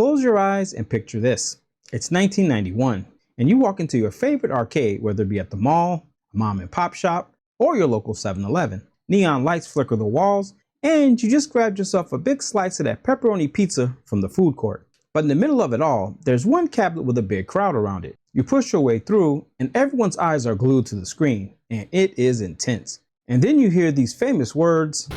Close your eyes and picture this. It's 1991, and you walk into your favorite arcade, whether it be at the mall, a mom and pop shop, or your local 7-Eleven. Neon lights flicker the walls, and you just grabbed yourself a big slice of that pepperoni pizza from the food court. But in the middle of it all, there's one cabinet with a big crowd around it. You push your way through, and everyone's eyes are glued to the screen, and it is intense. And then you hear these famous words,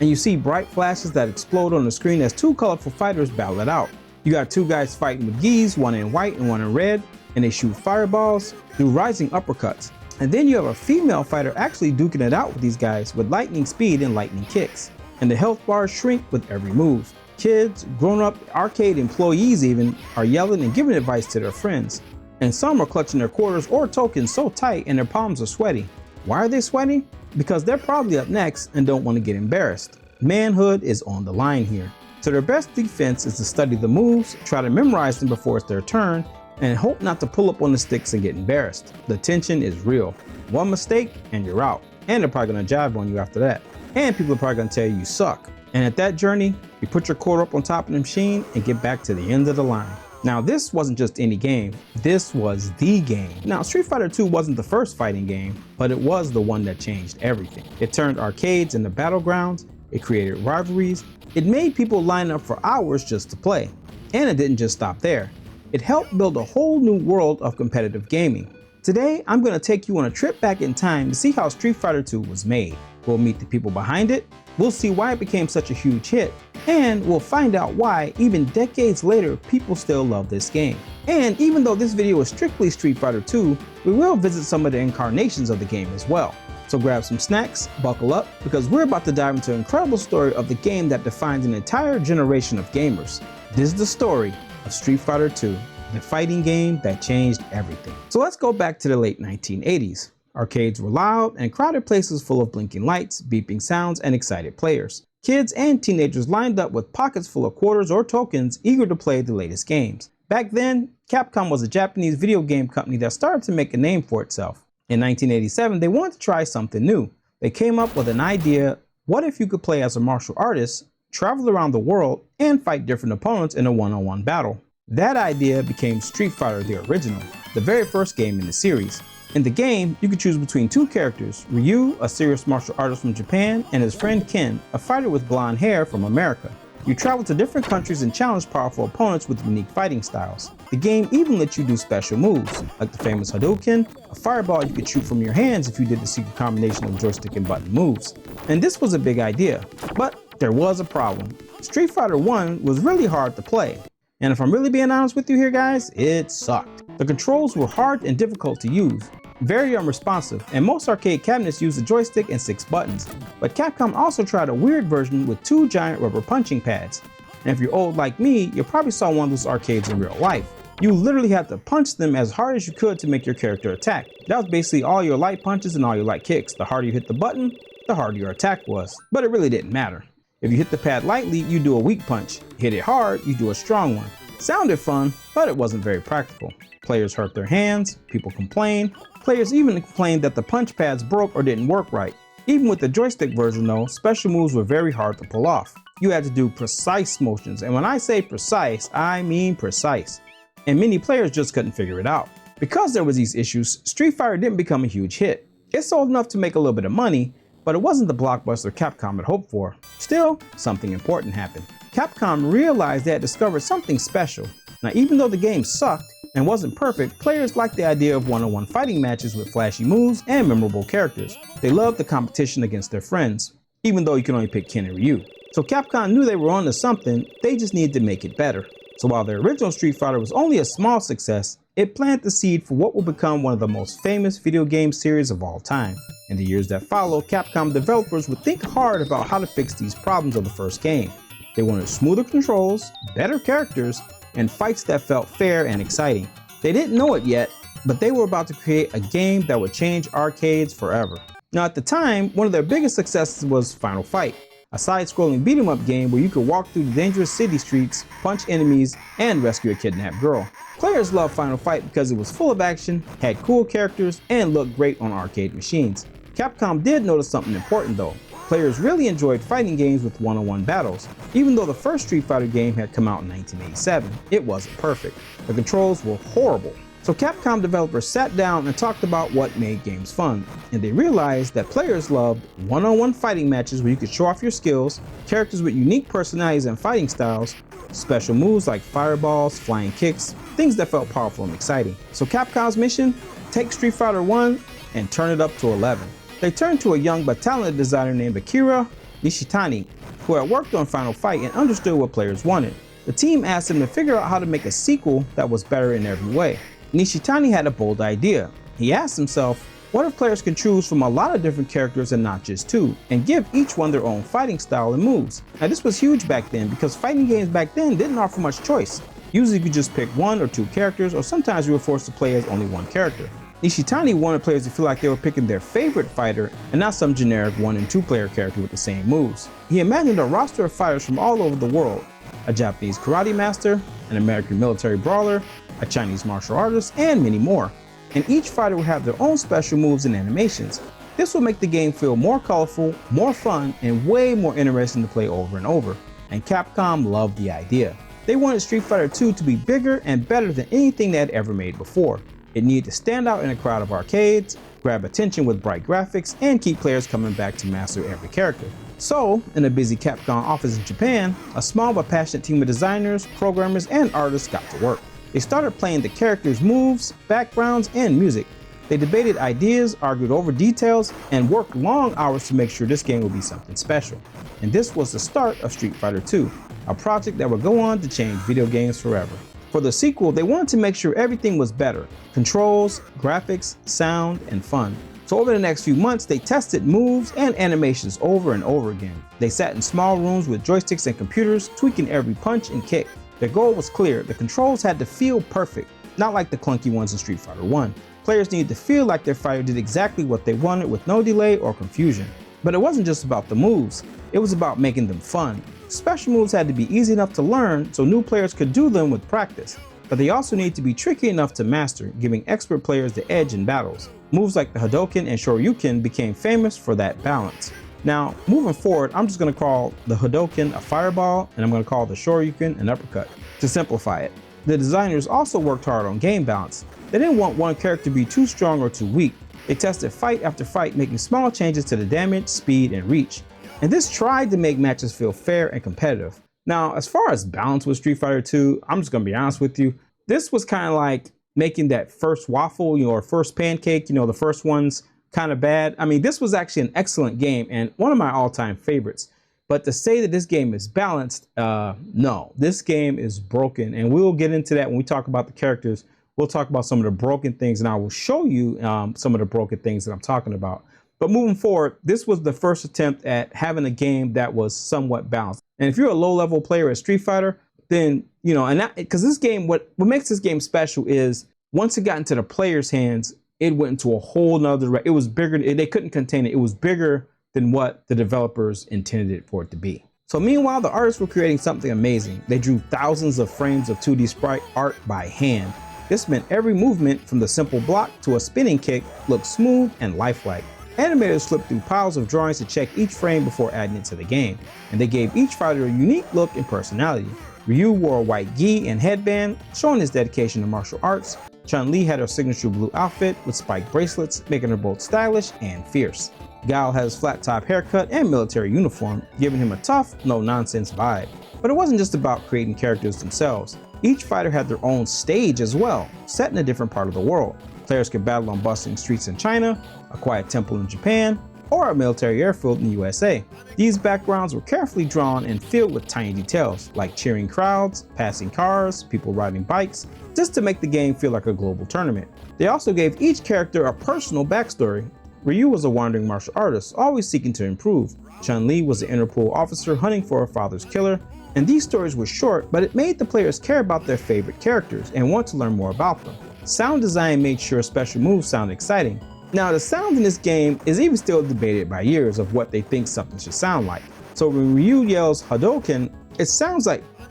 and you see bright flashes that explode on the screen as two colorful fighters battle it out. You got two guys fighting with gis, one in white and one in red, and they shoot fireballs, do rising uppercuts. And then you have a female fighter actually duking it out with these guys with lightning speed and lightning kicks. And the health bars shrink with every move. Kids, grown-up, arcade employees even, are yelling and giving advice to their friends. And some are clutching their quarters or tokens so tight and their palms are sweaty. Why are they sweaty? Because they're probably up next and don't want to get embarrassed. Manhood is on the line here. So their best defense is to study the moves, try to memorize them before it's their turn, and hope not to pull up on the sticks and get embarrassed. The tension is real. One mistake and you're out. And they're probably gonna jive on you after that. And people are probably gonna tell you suck. And at that journey, you put your quarter up on top of the machine and get back to the end of the line. Now this wasn't just any game, this was the game. Now Street Fighter II wasn't the first fighting game, but it was the one that changed everything. It turned arcades into battlegrounds, it created rivalries, it made people line up for hours just to play. And it didn't just stop there. It helped build a whole new world of competitive gaming. Today, I'm going to take you on a trip back in time to see how Street Fighter II was made. We'll meet the people behind it, we'll see why it became such a huge hit, and we'll find out why, even decades later, people still love this game. And even though this video is strictly Street Fighter II, we will visit some of the incarnations of the game as well. So grab some snacks, buckle up, because we're about to dive into an incredible story of the game that defines an entire generation of gamers. This is the story of Street Fighter II, the fighting game that changed everything. So let's go back to the late 1980s. Arcades were loud and crowded places full of blinking lights, beeping sounds, and excited players. Kids and teenagers lined up with pockets full of quarters or tokens, eager to play the latest games. Back then, Capcom was a Japanese video game company that started to make a name for itself. In 1987, they wanted to try something new. They came up with an idea: what if you could play as a martial artist, travel around the world, and fight different opponents in a one-on-one battle? That idea became Street Fighter the original, the very first game in the series. In the game, you could choose between two characters, Ryu, a serious martial artist from Japan, and his friend Ken, a fighter with blonde hair from America. You travel to different countries and challenge powerful opponents with unique fighting styles. The game even lets you do special moves, like the famous Hadouken, a fireball you could shoot from your hands if you did the secret combination of joystick and button moves. And this was a big idea, but there was a problem. Street Fighter 1 was really hard to play. And if I'm really being honest with you here, guys, it sucked. The controls were hard and difficult to use, very unresponsive, and most arcade cabinets used a joystick and 6 buttons. But Capcom also tried a weird version with 2 giant rubber punching pads. And if you're old like me, you probably saw one of those arcades in real life. You literally had to punch them as hard as you could to make your character attack. That was basically all your light punches and all your light kicks. The harder you hit the button, the harder your attack was. But it really didn't matter. If you hit the pad lightly, you do a weak punch. Hit it hard, you do a strong one. Sounded fun, but it wasn't very practical. Players hurt their hands, people complained. Players even complained that the punch pads broke or didn't work right. Even with the joystick version though, special moves were very hard to pull off. You had to do precise motions, and when I say precise, I mean precise. And many players just couldn't figure it out. Because there was these issues, Street Fighter didn't become a huge hit. It sold enough to make a little bit of money, but it wasn't the blockbuster Capcom had hoped for. Still, something important happened. Capcom realized they had discovered something special. Now, even though the game sucked and wasn't perfect, players liked the idea of one-on-one fighting matches with flashy moves and memorable characters. They loved the competition against their friends, even though you can only pick Ken and Ryu. So Capcom knew they were onto something, they just needed to make it better. So while the original Street Fighter was only a small success, it planted the seed for what will become one of the most famous video game series of all time. In the years that followed, Capcom developers would think hard about how to fix these problems of the first game. They wanted smoother controls, better characters, and fights that felt fair and exciting. They didn't know it yet, but they were about to create a game that would change arcades forever. Now at the time, one of their biggest successes was Final Fight, a side-scrolling beat-em-up game where you could walk through the dangerous city streets, punch enemies, and rescue a kidnapped girl. Players loved Final Fight because it was full of action, had cool characters, and looked great on arcade machines. Capcom did notice something important though. Players really enjoyed fighting games with one-on-one battles. Even though the first Street Fighter game had come out in 1987, it wasn't perfect. The controls were horrible. So Capcom developers sat down and talked about what made games fun, and they realized that players loved one-on-one fighting matches where you could show off your skills, characters with unique personalities and fighting styles, special moves like fireballs, flying kicks, things that felt powerful and exciting. So Capcom's mission? Take Street Fighter 1 and turn it up to 11. They turned to a young but talented designer named Akira Nishitani, who had worked on Final Fight and understood what players wanted. The team asked him to figure out how to make a sequel that was better in every way. Nishitani had a bold idea. He asked himself, what if players could choose from a lot of different characters and not just two, and give each one their own fighting style and moves? Now this was huge back then because fighting games back then didn't offer much choice. Usually you could just pick one or two characters, or sometimes you were forced to play as only one character. Nishitani wanted players to feel like they were picking their favorite fighter and not some generic 1 and 2 player character with the same moves. He imagined a roster of fighters from all over the world, a Japanese karate master, an American military brawler, a Chinese martial artist, and many more. And each fighter would have their own special moves and animations. This would make the game feel more colorful, more fun, and way more interesting to play over and over. And Capcom loved the idea. They wanted Street Fighter 2 to be bigger and better than anything they had ever made before. It needed to stand out in a crowd of arcades, grab attention with bright graphics, and keep players coming back to master every character. So, in a busy Capcom office in Japan, a small but passionate team of designers, programmers, and artists got to work. They started playing the characters' moves, backgrounds, and music. They debated ideas, argued over details, and worked long hours to make sure this game would be something special. And this was the start of Street Fighter 2, a project that would go on to change video games forever. For the sequel, they wanted to make sure everything was better: controls, graphics, sound, and fun. So over the next few months, they tested moves and animations over and over again. They sat in small rooms with joysticks and computers, tweaking every punch and kick. Their goal was clear: the controls had to feel perfect, not like the clunky ones in Street Fighter 1. Players needed to feel like their fighter did exactly what they wanted with no delay or confusion. But it wasn't just about the moves, it was about making them fun. Special moves had to be easy enough to learn so new players could do them with practice. But they also needed to be tricky enough to master, giving expert players the edge in battles. Moves like the Hadouken and Shoryuken became famous for that balance. Now, moving forward, I'm just going to call the Hadouken a fireball, and I'm going to call the Shoryuken an uppercut, to simplify it. The designers also worked hard on game balance. They didn't want one character to be too strong or too weak. They tested fight after fight, making small changes to the damage, speed, and reach. And this tried to make matches feel fair and competitive. Now, as far as balance with Street Fighter 2, I'm just going to be honest with you. This was kind of like making that first waffle, or first pancake, the first one's kind of bad. I mean, this was actually an excellent game and one of my all-time favorites. But to say that this game is balanced, no, this game is broken. And we'll get into that when we talk about the characters. We'll talk about some of the broken things, and I will show you some of the broken things that I'm talking about. But moving forward, this was the first attempt at having a game that was somewhat balanced. And if you're a low-level player at Street Fighter, then, and that, because this game, what makes this game special is once it got into the player's hands, it went into a whole nother, it was bigger, they couldn't contain it. It was bigger than what the developers intended it for it to be. So meanwhile, the artists were creating something amazing. They drew thousands of frames of 2D sprite art by hand. This meant every movement, from the simple block to a spinning kick, looked smooth and lifelike. Animators flipped through piles of drawings to check each frame before adding it to the game, and they gave each fighter a unique look and personality. Ryu wore a white gi and headband, showing his dedication to martial arts. Chun-Li had her signature blue outfit with spiked bracelets, making her both stylish and fierce. Guile had his flat-top haircut and military uniform, giving him a tough, no-nonsense vibe. But it wasn't just about creating characters themselves. Each fighter had their own stage as well, set in a different part of the world. Players could battle on bustling streets in China, a quiet temple in Japan, or a military airfield in the USA. These backgrounds were carefully drawn and filled with tiny details, like cheering crowds, passing cars, people riding bikes, just to make the game feel like a global tournament. They also gave each character a personal backstory. Ryu was a wandering martial artist, always seeking to improve. Chun-Li was an Interpol officer hunting for her father's killer. And these stories were short, but it made the players care about their favorite characters and want to learn more about them. Sound design made sure special moves sound exciting. Now, the sound in this game is even still debated by years of what they think something should sound like. So when Ryu yells Hadouken,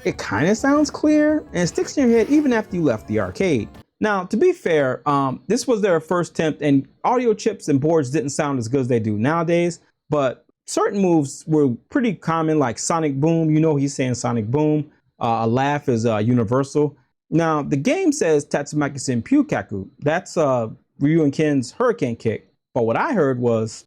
it kind of sounds clear and it sticks in your head even after you left the arcade. Now, to be fair, this was their first attempt, and audio chips and boards didn't sound as good as they do nowadays, but certain moves were pretty common, like Sonic Boom. You know he's saying Sonic Boom. A laugh is universal. Now, the game says Tatsumaki-sen Pyukaku. That's Ryu and Ken's hurricane kick. But what I heard was,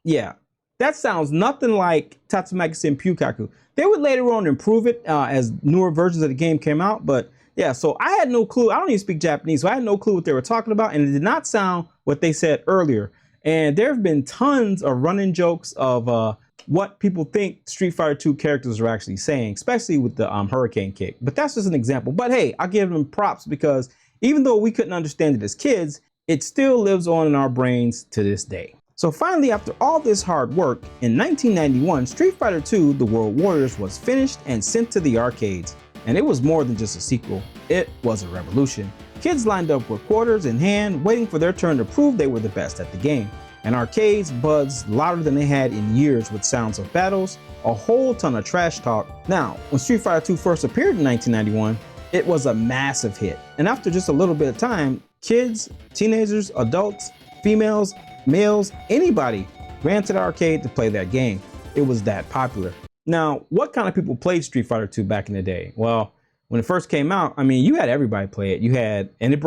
yeah, that sounds nothing like Tatsumaki-sen Pyukaku. They would later on improve it as newer versions of the game came out. But yeah, so I had no clue. I don't even speak Japanese, so I had no clue what they were talking about. And it did not sound what they said earlier. And there have been tons of running jokes of what people think Street Fighter 2 characters are actually saying, especially with the hurricane kick. But that's just an example. But hey, I'll give them props because even though we couldn't understand it as kids, it still lives on in our brains to this day. So finally, after all this hard work, in 1991, Street Fighter 2 The World Warriors was finished and sent to the arcades. And it was more than just a sequel, it was a revolution. Kids lined up with quarters in hand, waiting for their turn to prove they were the best at the game. And arcades buzzed louder than they had in years with sounds of battles, a whole ton of trash talk. Now, when Street Fighter 2 first appeared in 1991, it was a massive hit. And after just a little bit of time, kids, teenagers, adults, females, males, anybody ran to the arcade to play that game. It was that popular. Now, what kind of people played Street Fighter 2 back in the day? Well, when it first came out, I mean, you had everybody play it. You had, and it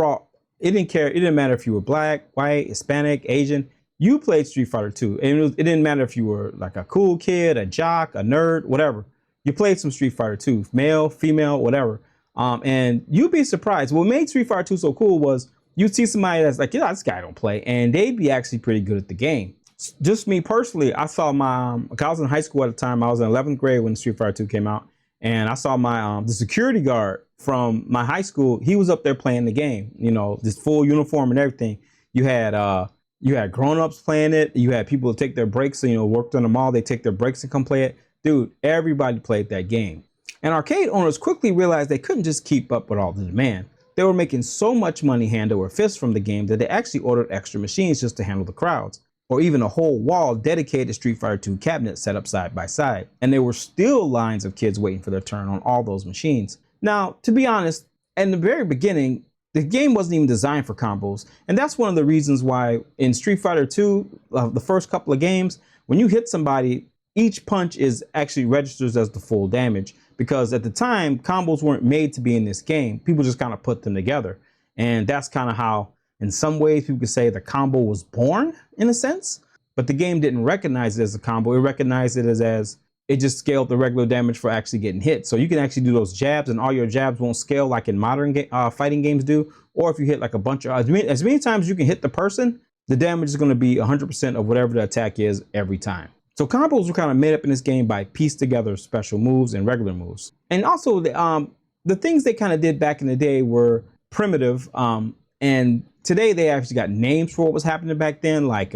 didn't matter if you were black, white, Hispanic, Asian, you played Street Fighter 2. And it didn't matter if you were like a cool kid, a jock, a nerd, whatever. You played some Street Fighter 2, male, female, whatever. And you'd be surprised. What made Street Fighter 2 so cool was you'd see somebody that's like, yeah, this guy don't play, and they'd be actually pretty good at the game. Just me personally, I saw I was in high school at the time. I was in 11th grade when Street Fighter 2 came out, and I saw the security guard from my high school. He was up there playing the game, you know, this full uniform and everything. You had grown-ups playing it. You had people take their breaks, you know, worked on the mall. They take their breaks and come play it. Dude, everybody played that game. And arcade owners quickly realized they couldn't just keep up with all the demand. They were making so much money hand over fist from the game that they actually ordered extra machines just to handle the crowds, or even a whole wall dedicated to Street Fighter 2 cabinets set up side by side. And there were still lines of kids waiting for their turn on all those machines. Now, to be honest, in the very beginning, the game wasn't even designed for combos. And that's one of the reasons why in Street Fighter 2, the first couple of games, when you hit somebody, each punch actually registers as the full damage. Because at the time, combos weren't made to be in this game. People just kind of put them together. And that's kind of how, in some ways, people could say the combo was born, in a sense. But the game didn't recognize it as a combo. It recognized it as it just scaled the regular damage for actually getting hit. So you can actually do those jabs, and all your jabs won't scale like in modern fighting games do. Or if you hit like a bunch of, as many times as you can hit the person, the damage is going to be 100% of whatever the attack is every time. So combos were kind of made up in this game by pieced together special moves and regular moves. And also the things they kind of did back in the day were primitive. And today they actually got names for what was happening back then, like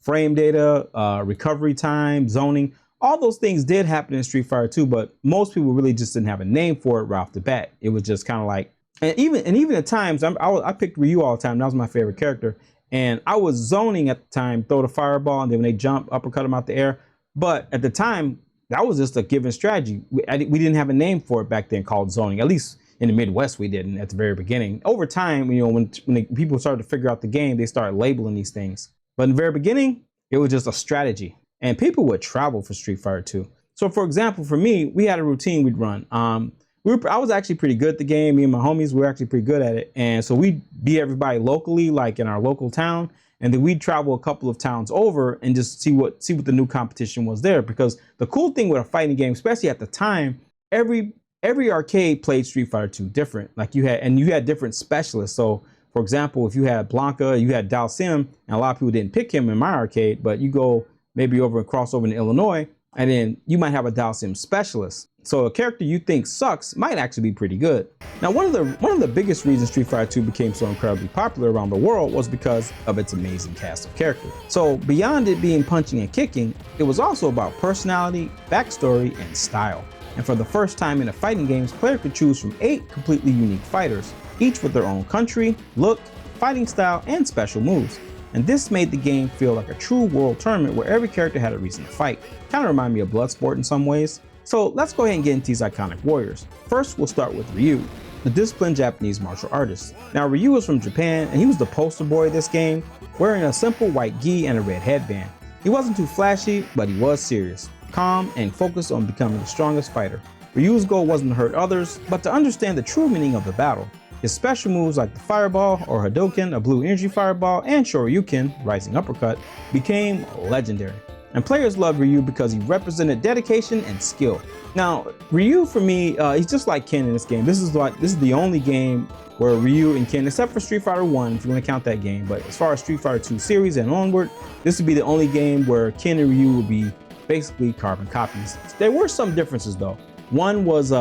frame data, recovery time, zoning. All those things did happen in Street Fighter 2, but most people really just didn't have a name for it right off the bat. It was just kind of like, and even at times, I picked Ryu all the time. That was my favorite character. And I was zoning at the time, throw the fireball, and then when they jump, uppercut them out the air. But at the time, that was just a given strategy. We didn't have a name for it back then called zoning. At least in the Midwest, we didn't at the very beginning. Over time, you know, when people started to figure out the game, they started labeling these things. But in the very beginning, it was just a strategy. And people would travel for Street Fighter 2. So for example, for me, we had a routine we'd run. I was actually pretty good at the game. Me and my homies were actually pretty good at it. And so we'd beat everybody locally, like in our local town. And then we'd travel a couple of towns over and just see what the new competition was there. Because the cool thing with a fighting game, especially at the time, every arcade played Street Fighter 2 different. Like you had different specialists. So for example, if you had Blanka, you had Dhalsim, and a lot of people didn't pick him in my arcade, but you go maybe over and cross over in Illinois, and then you might have a Dhalsim specialist. So a character you think sucks might actually be pretty good. Now, one of the biggest reasons Street Fighter 2 became so incredibly popular around the world was because of its amazing cast of characters. So beyond it being punching and kicking, it was also about personality, backstory, and style. And for the first time in a fighting games, players could choose from 8 completely unique fighters, each with their own country, look, fighting style, and special moves. And this made the game feel like a true world tournament where every character had a reason to fight. Kind of remind me of Bloodsport in some ways. So let's go ahead and get into these iconic warriors. First, we'll start with Ryu, the disciplined Japanese martial artist. Now, Ryu was from Japan, and he was the poster boy of this game, wearing a simple white gi and a red headband. He wasn't too flashy, but he was serious, calm, and focused on becoming the strongest fighter. Ryu's goal wasn't to hurt others, but to understand the true meaning of the battle. His special moves like the Fireball or Hadouken, a blue energy fireball, and Shoryuken, rising uppercut, became legendary. And players loved Ryu because he represented dedication and skill. Now, Ryu for me, he's just like Ken in this game. This is the only game where Ryu and Ken, except for Street Fighter 1, if you want to count that game, but as far as Street Fighter 2 series and onward, this would be the only game where Ken and Ryu would be basically carbon copies. There were some differences though. One was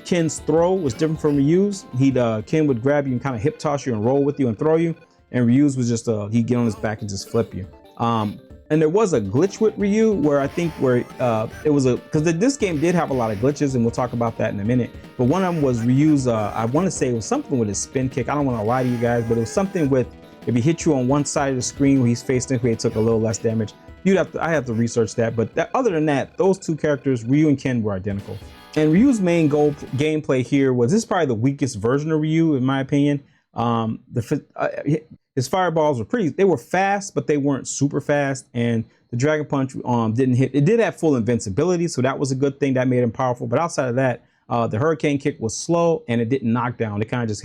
Ken's throw was different from Ryu's. Ken would grab you and kind of hip toss you and roll with you and throw you, and Ryu's was just he'd get on his back and just flip you. And there was a glitch with Ryu where I think it was because this game did have a lot of glitches, and we'll talk about that in a minute. But one of them was Ryu's, I want to say it was something with his spin kick. I don't want to lie to you guys, but it was something with if he hit you on one side of the screen where he's faced into it, he took a little less damage. I have to research that, but other than that, those two characters, Ryu and Ken, were identical. And Ryu's main gameplay here was, this is probably the weakest version of Ryu, in my opinion. His fireballs were they were fast, but they weren't super fast. And the Dragon Punch didn't hit. It did have full invincibility, so that was a good thing that made him powerful. But outside of that, the Hurricane Kick was slow and it didn't knock down. It kind of just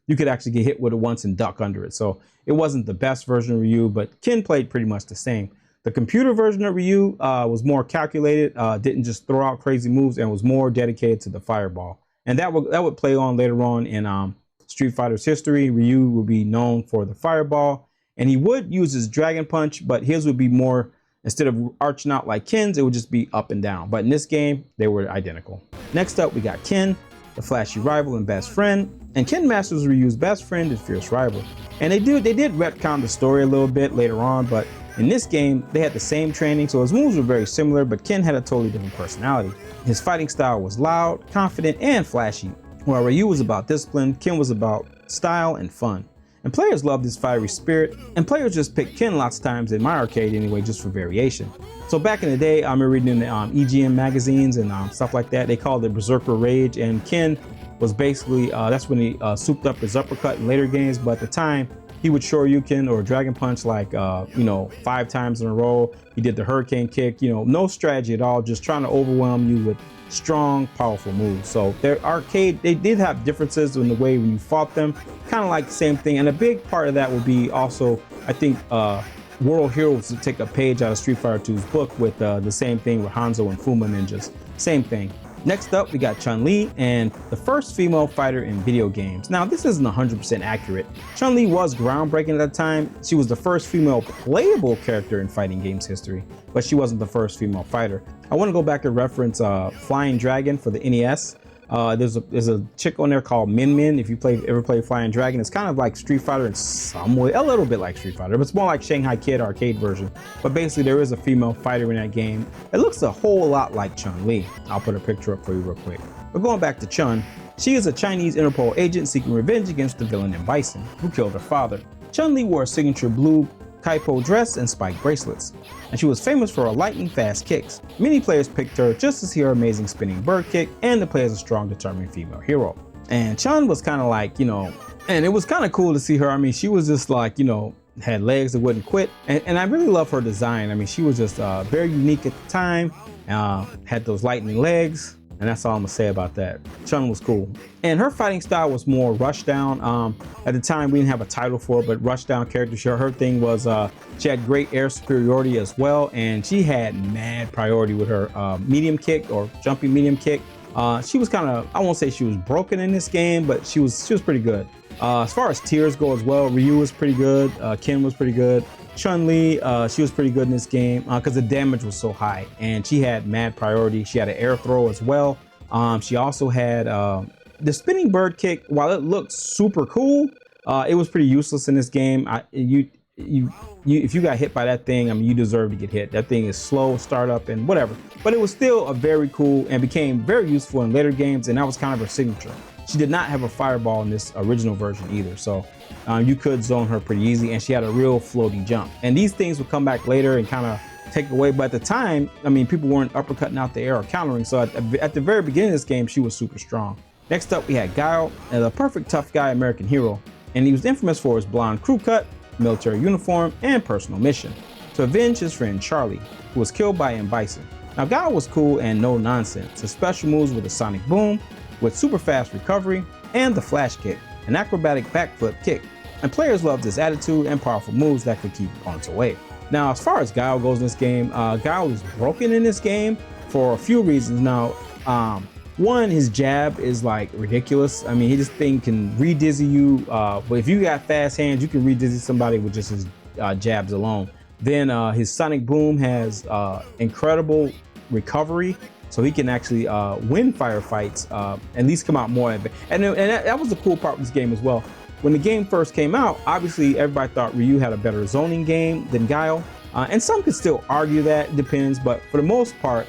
you could actually get hit with it once and duck under it. So it wasn't the best version of Ryu, but Ken played pretty much the same. The computer version of Ryu was more calculated, didn't just throw out crazy moves, and was more dedicated to the fireball. And that would play on later on in Street Fighter's history. Ryu would be known for the fireball, and he would use his Dragon Punch, but his would be more, instead of arching out like Ken's, it would just be up and down. But in this game, they were identical. Next up, we got Ken, the flashy rival and best friend. And Ken masters Ryu's best friend and fierce rival. And they did retcon the story a little bit later on, but in this game, they had the same training, so his moves were very similar, but Ken had a totally different personality. His fighting style was loud, confident, and flashy. While Ryu was about discipline, Ken was about style and fun. And players loved his fiery spirit, and players just picked Ken lots of times in my arcade anyway, just for variation. So back in the day, I remember reading in the EGM magazines and stuff like that, they called it Berserker Rage, and Ken was basically, that's when he souped up his uppercut in later games, but at the time, he would Shoryuken or Dragon Punch like, 5 times in a row. He did the Hurricane Kick, no strategy at all, just trying to overwhelm you with strong, powerful moves. So their arcade, they did have differences in the way when you fought them, kind of like the same thing. And a big part of that would be also, I think, World Heroes to take a page out of Street Fighter 2's book with the same thing with Hanzo and Fuma ninjas. Same thing. Next up, we got Chun-Li, and the first female fighter in video games. Now, this isn't 100% accurate. Chun-Li was groundbreaking at the time. She was the first female playable character in fighting games history, but she wasn't the first female fighter. I want to go back and reference Flying Dragon for the NES. There's a chick on there called Min Min. If you ever played Flying Dragon, it's kind of like Street Fighter in some way, a little bit like Street Fighter, but it's more like Shanghai Kid arcade version. But basically, there is a female fighter in that game. It looks a whole lot like Chun-Li. I'll put a picture up for you real quick. But going back to Chun, she is a Chinese Interpol agent seeking revenge against the villain in Bison, who killed her father. Chun-Li wore a signature blue Kaipo dress and spiked bracelets, and she was famous for her lightning fast kicks. Many players picked her just to see her amazing spinning bird kick and to play as a strong, determined female hero. And Chun was kind of like, and it was kind of cool to see her. I mean, she was just like, had legs that wouldn't quit. And I really love her design. I mean, she was just very unique at the time, had those lightning legs. And that's all I'm gonna say about that. Chun was cool. And her fighting style was more rushdown. At the time, we didn't have a title for it, but rushdown character. Her thing was, she had great air superiority as well. And she had mad priority with her medium kick or jumping medium kick. She was kind of, I won't say she was broken in this game, but she was pretty good. As far as tiers go as well, Ryu was pretty good. Ken was pretty good. Chun-Li, she was pretty good in this game because the damage was so high, and she had mad priority. She had an air throw as well. She also had the spinning bird kick. While it looked super cool, it was pretty useless in this game. If you got hit by that thing, I mean, you deserve to get hit. That thing is slow startup and whatever, but it was still a very cool and became very useful in later games, and that was kind of her signature. She did not have a fireball in this original version either, so you could zone her pretty easy, and she had a real floaty jump. And these things would come back later and kind of take away, but at the time, I mean, people weren't uppercutting out the air or countering, so at the very beginning of this game, she was super strong. Next up, we had Guile, a perfect tough guy American hero, and he was infamous for his blonde crew cut, military uniform, and personal mission. to avenge his friend Charlie, who was killed by Bison. Now Guile was cool and no nonsense. His special moves were the sonic boom, with super fast recovery, and the flash kick, an acrobatic backflip kick. And players loved his attitude and powerful moves that could keep opponents away. Now, as far as Guile goes in this game, Guile is broken in this game for a few reasons. Now, one, his jab is like ridiculous. I mean, this thing can re-dizzy you, but if you got fast hands, you can re-dizzy somebody with just his jabs alone. Then his sonic boom has incredible recovery, so he can actually win firefights, at least come out more. And that was the cool part of this game as well. When the game first came out, obviously everybody thought Ryu had a better zoning game than Guile, and some could still argue that, it depends, but for the most part,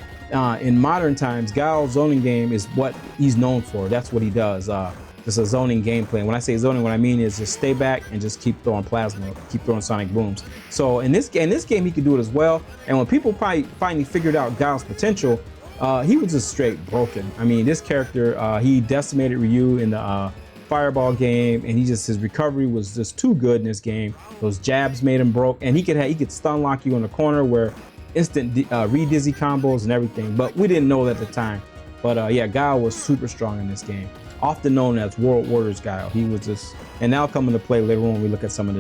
in modern times, Guile's zoning game is what he's known for. That's what he does, just a zoning gameplay. And when I say zoning, what I mean is just stay back and just keep throwing plasma, keep throwing sonic booms. So in this game he could do it as well, and when people finally figured out Guile's potential, he was just straight broken. I mean, this character, he decimated Ryu in the Fireball game, and his recovery was just too good in this game. Those jabs made him broke, and he could stun lock you in the corner where instant re-dizzy combos and everything, but we didn't know that at the time. But yeah, Guile was super strong in this game, often known as World Warriors Guile. He was just, and now coming to play later on when we look at some of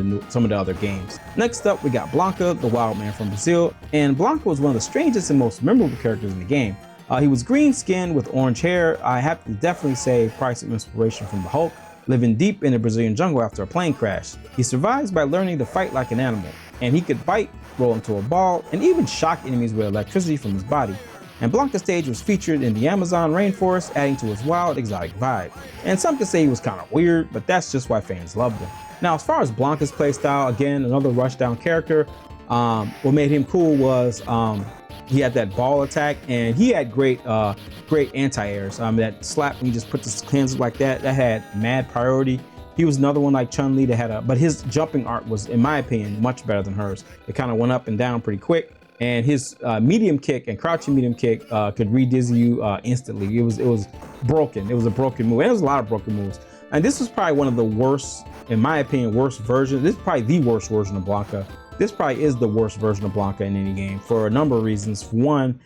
the other games. Next up, we got Blanka, the wild man from Brazil, and Blanka was one of the strangest and most memorable characters in the game. He was green skinned with orange hair. I have to definitely say probably some inspiration from the Hulk, living deep in the Brazilian jungle after a plane crash. He survives by learning to fight like an animal, and he could bite, roll into a ball, and even shock enemies with electricity from his body. And Blanka's stage was featured in the Amazon rainforest, adding to his wild, exotic vibe. And some could say he was kind of weird, but that's just why fans loved him. Now, as far as Blanka's playstyle, again, another rushdown character. What made him cool was he had that ball attack, and he had great anti-airs. That slap when you just put the hands like that had mad priority. He was another one like Chun-Li that had but his jumping art was, in my opinion, much better than hers. It kind of went up and down pretty quick, and his medium kick and crouching medium kick could re-dizzy you instantly. It was broken. It was a broken move. And there was a lot of broken moves. And this was probably one of the worst, in my opinion, worst version. This is probably the worst version of Blanka. This probably is the worst version of Blanka in any game for a number of reasons. One,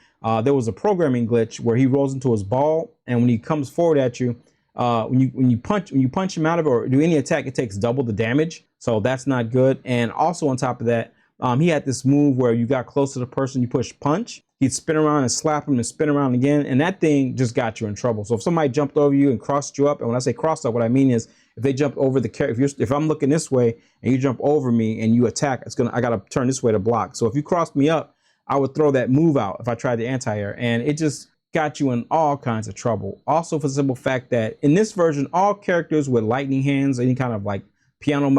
there was a programming glitch where he rolls into his ball, and when he comes forward at you, when you punch him out of it or do any attack, it takes double the damage. So that's not good. And also on top of that, he had this move where you got close to the person, you push punch, he'd spin around and slap him and spin around again, and that thing just got you in trouble. So if somebody jumped over you and crossed you up, and when I say crossed up, what I mean is if they jump over the character, if I'm looking this way and you jump over me and you attack, I gotta turn this way to block. So if you crossed me up, I would throw that move out if I tried to anti-air, and it just got you in all kinds of trouble. Also, for the simple fact that in this version, all characters with lightning hands, any kind of like piano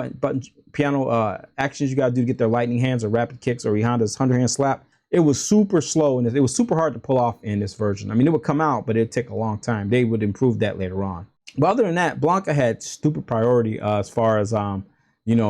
actions you gotta do to get their lightning hands or rapid kicks or Honda's 100-hand slap, it was super slow, and it was super hard to pull off in this version. I mean, it would come out, but it'd take a long time. They would improve that later on. But other than that, Blanka had stupid priority as far as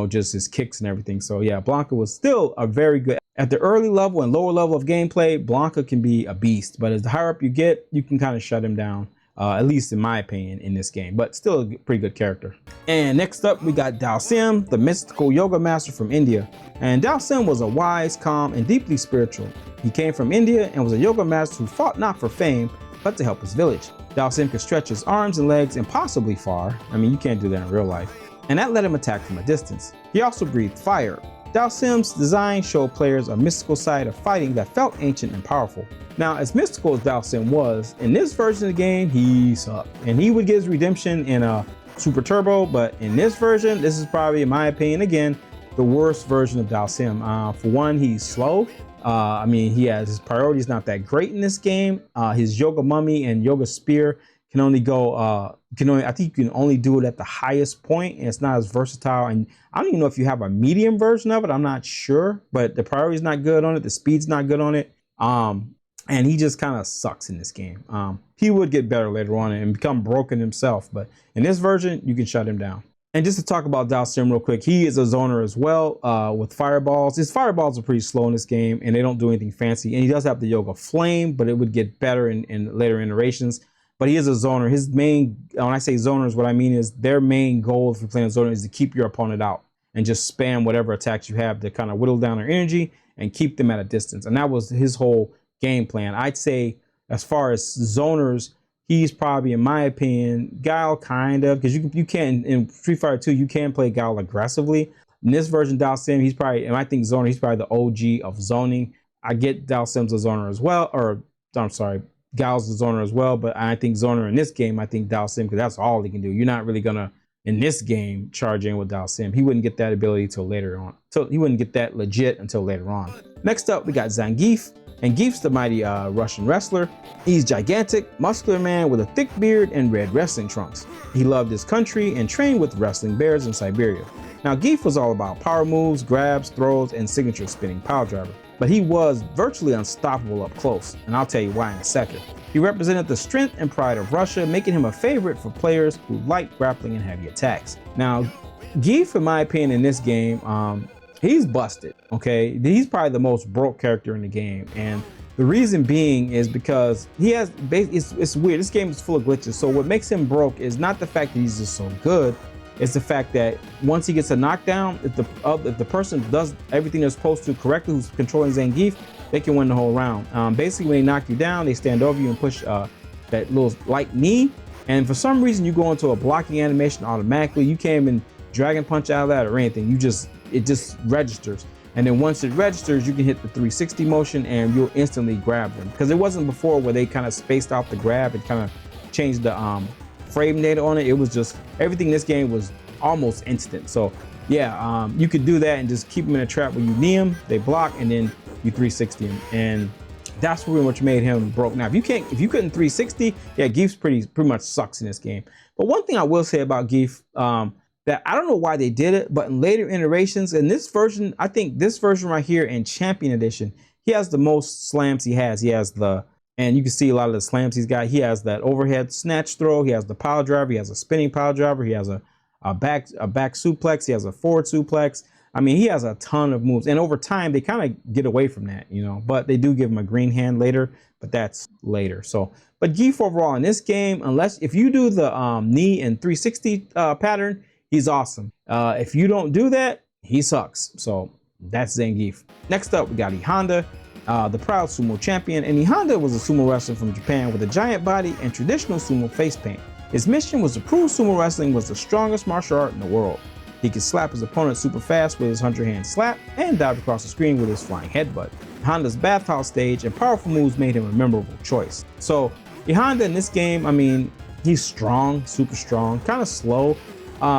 just his kicks and everything. So yeah, Blanka was still a very good. At the early level and lower level of gameplay, Blanka can be a beast, but as the higher up you get, you can kind of shut him down, at least in my opinion, in this game, but still a pretty good character. And next up, we got Dhalsim, the mystical yoga master from India. And Dhalsim was a wise, calm, and deeply spiritual. He came from India and was a yoga master who fought not for fame, but to help his village. Dhalsim could stretch his arms and legs impossibly far. I mean, you can't do that in real life. And that let him attack from a distance. He also breathed fire. Dhalsim's design showed players a mystical side of fighting that felt ancient and powerful. Now, as mystical as Dhalsim was, in this version of the game, he sucked. And he would get his redemption in Super Turbo, but in this version, this is probably, in my opinion, again, the worst version of Dhalsim. For one, he's slow. I mean, his priorities not that great in this game. His Yoga Mummy and Yoga Spear can only go, I think you can only do it at the highest point, and it's not as versatile. And I don't even know if you have a medium version of it. I'm not sure, but the priority is not good on it. The speed's not good on it. And he just kind of sucks in this game. He would get better later on and become broken himself, but in this version, you can shut him down. And just to talk about Dhalsim real quick, he is a zoner as well with fireballs. His fireballs are pretty slow in this game, and they don't do anything fancy. And he does have the Yoga Flame, but it would get better in later iterations. But he is a zoner. His main, when I say zoners, what I mean is their main goal for playing a zoner is to keep your opponent out and just spam whatever attacks you have to kind of whittle down their energy and keep them at a distance. And that was his whole game plan. I'd say as far as zoners, he's probably, in my opinion, Guile kind of, because you can, in Street Fighter 2, you can play Guile aggressively. In this version, Dhalsim, he's probably, and I think zoner, he's probably the OG of zoning. I get Dhalsim's a zoner as well, or I'm sorry, Guile's the zoner as well, but I think zoner in this game, I think Dhalsim, because that's all he can do. You're not really gonna, in this game, charge in with Dhalsim. He wouldn't get that ability till later on. So he wouldn't get that legit until later on. Next up, we got Zangief. And Gief's the mighty Russian wrestler. He's gigantic, muscular man with a thick beard and red wrestling trunks. He loved his country and trained with wrestling bears in Siberia. Now Gief was all about power moves, grabs, throws, and signature spinning power driver. But he was virtually unstoppable up close, and I'll tell you why in a second. He represented the strength and pride of Russia, making him a favorite for players who like grappling and heavy attacks. Now, Gief, in my opinion, in this game, he's busted, okay? He's probably the most broke character in the game. And the reason being is because he has, it's weird, this game is full of glitches. So what makes him broke is not the fact that he's just so good, it's the fact that once he gets a knockdown, if the person does everything they're supposed to correctly, who's controlling Zangief, they can win the whole round. Basically, when they knock you down, they stand over you and push that little light knee. And for some reason, you go into a blocking animation automatically. You can't even dragon punch out of that or anything. It just registers. And then once it registers, you can hit the 360 motion and you'll instantly grab them. Because it wasn't before where they kind of spaced out the grab and kind of changed the frame data on it. It was just, everything in this game was almost instant. So yeah, you could do that and just keep them in a trap where you knee them, they block, and then you 360 them. And that's pretty much made him broke. Now, if you couldn't 360, yeah, Gief's pretty much sucks in this game. But one thing I will say about Gief, that I don't know why they did it, but in later iterations, in this version, I think this version right here in Champion Edition, he has the most slams he has. He has and you can see a lot of the slams he's got. He has that overhead snatch throw. He has the pile driver. He has a spinning pile driver. He has a back suplex. He has a forward suplex. I mean, he has a ton of moves. And over time, they kind of get away from that, you know, but they do give him a green hand later, but that's later. So, but Gief overall in this game, if you do the knee and 360 pattern, he's awesome. If you don't do that, he sucks. So that's Zangief. Next up, we got E Honda, the proud sumo champion. And E Honda was a sumo wrestler from Japan with a giant body and traditional sumo face paint. His mission was to prove sumo wrestling was the strongest martial art in the world. He could slap his opponent super fast with his 100-hand slap and dive across the screen with his flying headbutt. Honda's bathhouse stage and powerful moves made him a memorable choice. So E Honda in this game, I mean, he's strong, super strong, kind of slow.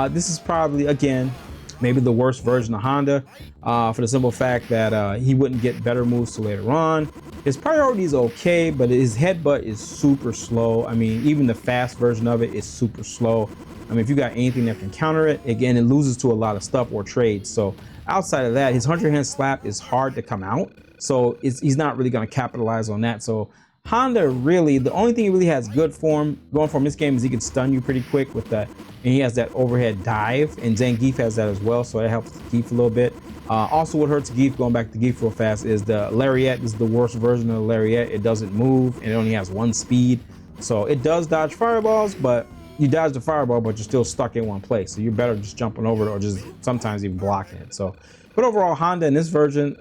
This is probably, again, maybe the worst version of Honda for the simple fact that he wouldn't get better moves till later on. His priority is okay, but his headbutt is super slow. I mean, even the fast version of it is super slow. I mean, if you got anything that can counter it, again, it loses to a lot of stuff or trades. So outside of that, his 100-hand slap is hard to come out. So he's not really going to capitalize on that. So Honda really, the only thing he really has good for him, going for him this game, is he can stun you pretty quick with that. And he has that overhead dive, and Zangief has that as well, so that helps Gief a little bit. Also, what hurts Gief, going back to Gief real fast, is the lariat. This is the worst version of the lariat. It doesn't move, and it only has 1 speed. So it does dodge fireballs, but you dodge the fireball, but you're still stuck in one place. So you're better just jumping over it or just sometimes even blocking it. So, but overall, Honda in this version,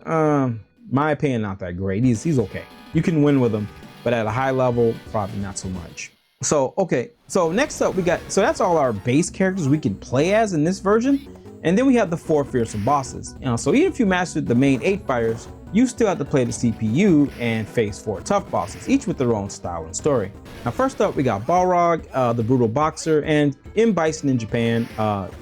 my opinion, not that great. He's okay. You can win with him, but at a high level, probably not so much. So, okay, so next up so that's all our base characters we can play as in this version. And then we have the 4 fearsome bosses. So even if you mastered the main 8 fighters, you still have to play the CPU and face 4 tough bosses, each with their own style and story. Now, first up, we got Balrog, the brutal boxer, and in Bison in Japan,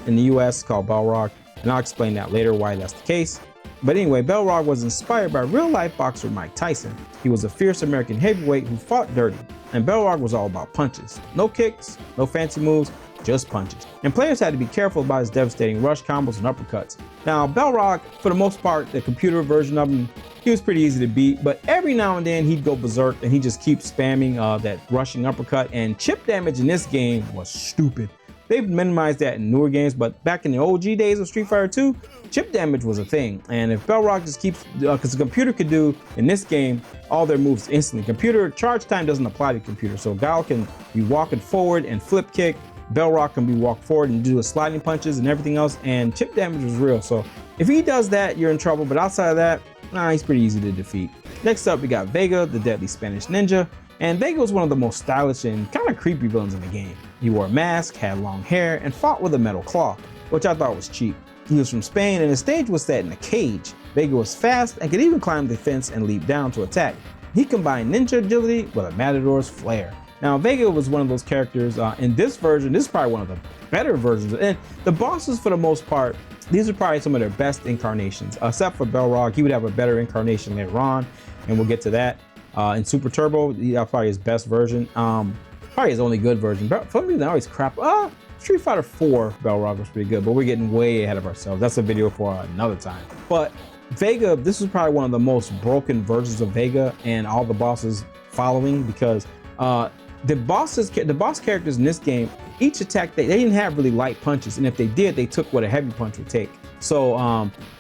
in the US, called Balrog, and I'll explain that later why that's the case. But anyway, Balrog was inspired by real-life boxer Mike Tyson. He was a fierce American heavyweight who fought dirty, and Balrog was all about punches. No kicks, no fancy moves, just punches. And players had to be careful about his devastating rush combos and uppercuts. Now, Balrog, for the most part, the computer version of him, he was pretty easy to beat, but every now and then he'd go berserk and he just keeps spamming that rushing uppercut, and chip damage in this game was stupid. They've minimized that in newer games, but back in the OG days of Street Fighter 2, chip damage was a thing. And if Balrog just keeps, because the computer could do in this game all their moves instantly. Computer charge time doesn't apply to computer, so Guile can be walking forward and flip kick. Balrog can be walk forward and do his sliding punches and everything else, and chip damage was real. So if he does that, you're in trouble. But outside of that, Nah, he's pretty easy to defeat. Next up, we got Vega, the deadly Spanish ninja. And Vega was one of the most stylish and kind of creepy villains in the game. He wore a mask, had long hair, and fought with a metal claw, which I thought was cheap. He was from Spain and his stage was set in a cage. Vega was fast and could even climb the fence and leap down to attack. He combined ninja agility with a matador's flair. Now, Vega was one of those characters in this version. This is probably one of the better versions. And the bosses, for the most part, these are probably some of their best incarnations. Except for Balrog, he would have a better incarnation later on, and we'll get to that. In Super Turbo, that's probably his best version. Probably his only good version. But for some reason, I always crap. Street Fighter 4 Balrog was pretty good, but we're getting way ahead of ourselves. That's a video for another time. But Vega, this is probably one of the most broken versions of Vega and all the bosses following, because the boss characters in this game, each attack, they didn't have really light punches, and if they did, they took what a heavy punch would take. So,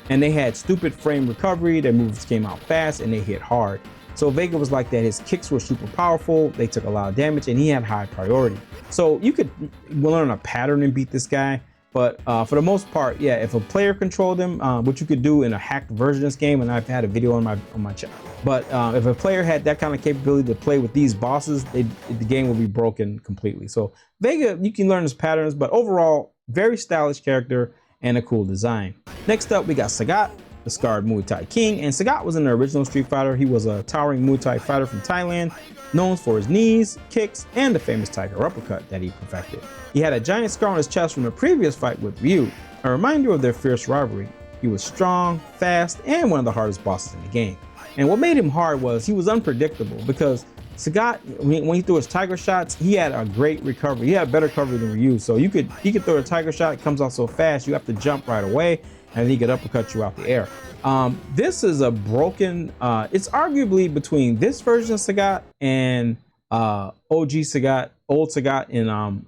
and they had stupid frame recovery, their moves came out fast, and they hit hard. So Vega was like that. His kicks were super powerful, they took a lot of damage, and he had high priority. So you could learn a pattern and beat this guy, but for the most part, yeah, if a player controlled him, which you could do in a hacked version of this game, and I've had a video on my channel. But if a player had that kind of capability to play with these bosses, the game would be broken completely. So Vega, you can learn his patterns, but overall, very stylish character and a cool design. Next up, we got Sagat, the scarred Muay Thai king, and Sagat was in the original Street Fighter. He was a towering Muay Thai fighter from Thailand, known for his knees, kicks, and the famous tiger uppercut that he perfected. He had a giant scar on his chest from a previous fight with Ryu, a reminder of their fierce rivalry. He was strong, fast, and one of the hardest bosses in the game. And what made him hard was he was unpredictable, because Sagat, when he threw his tiger shots, he had a great recovery. He had better recovery than Ryu. So he could throw a tiger shot, it comes out so fast, you have to jump right away, and he could uppercut you out the air. This is a broken, it's arguably between this version of Sagat and OG Sagat, old Sagat in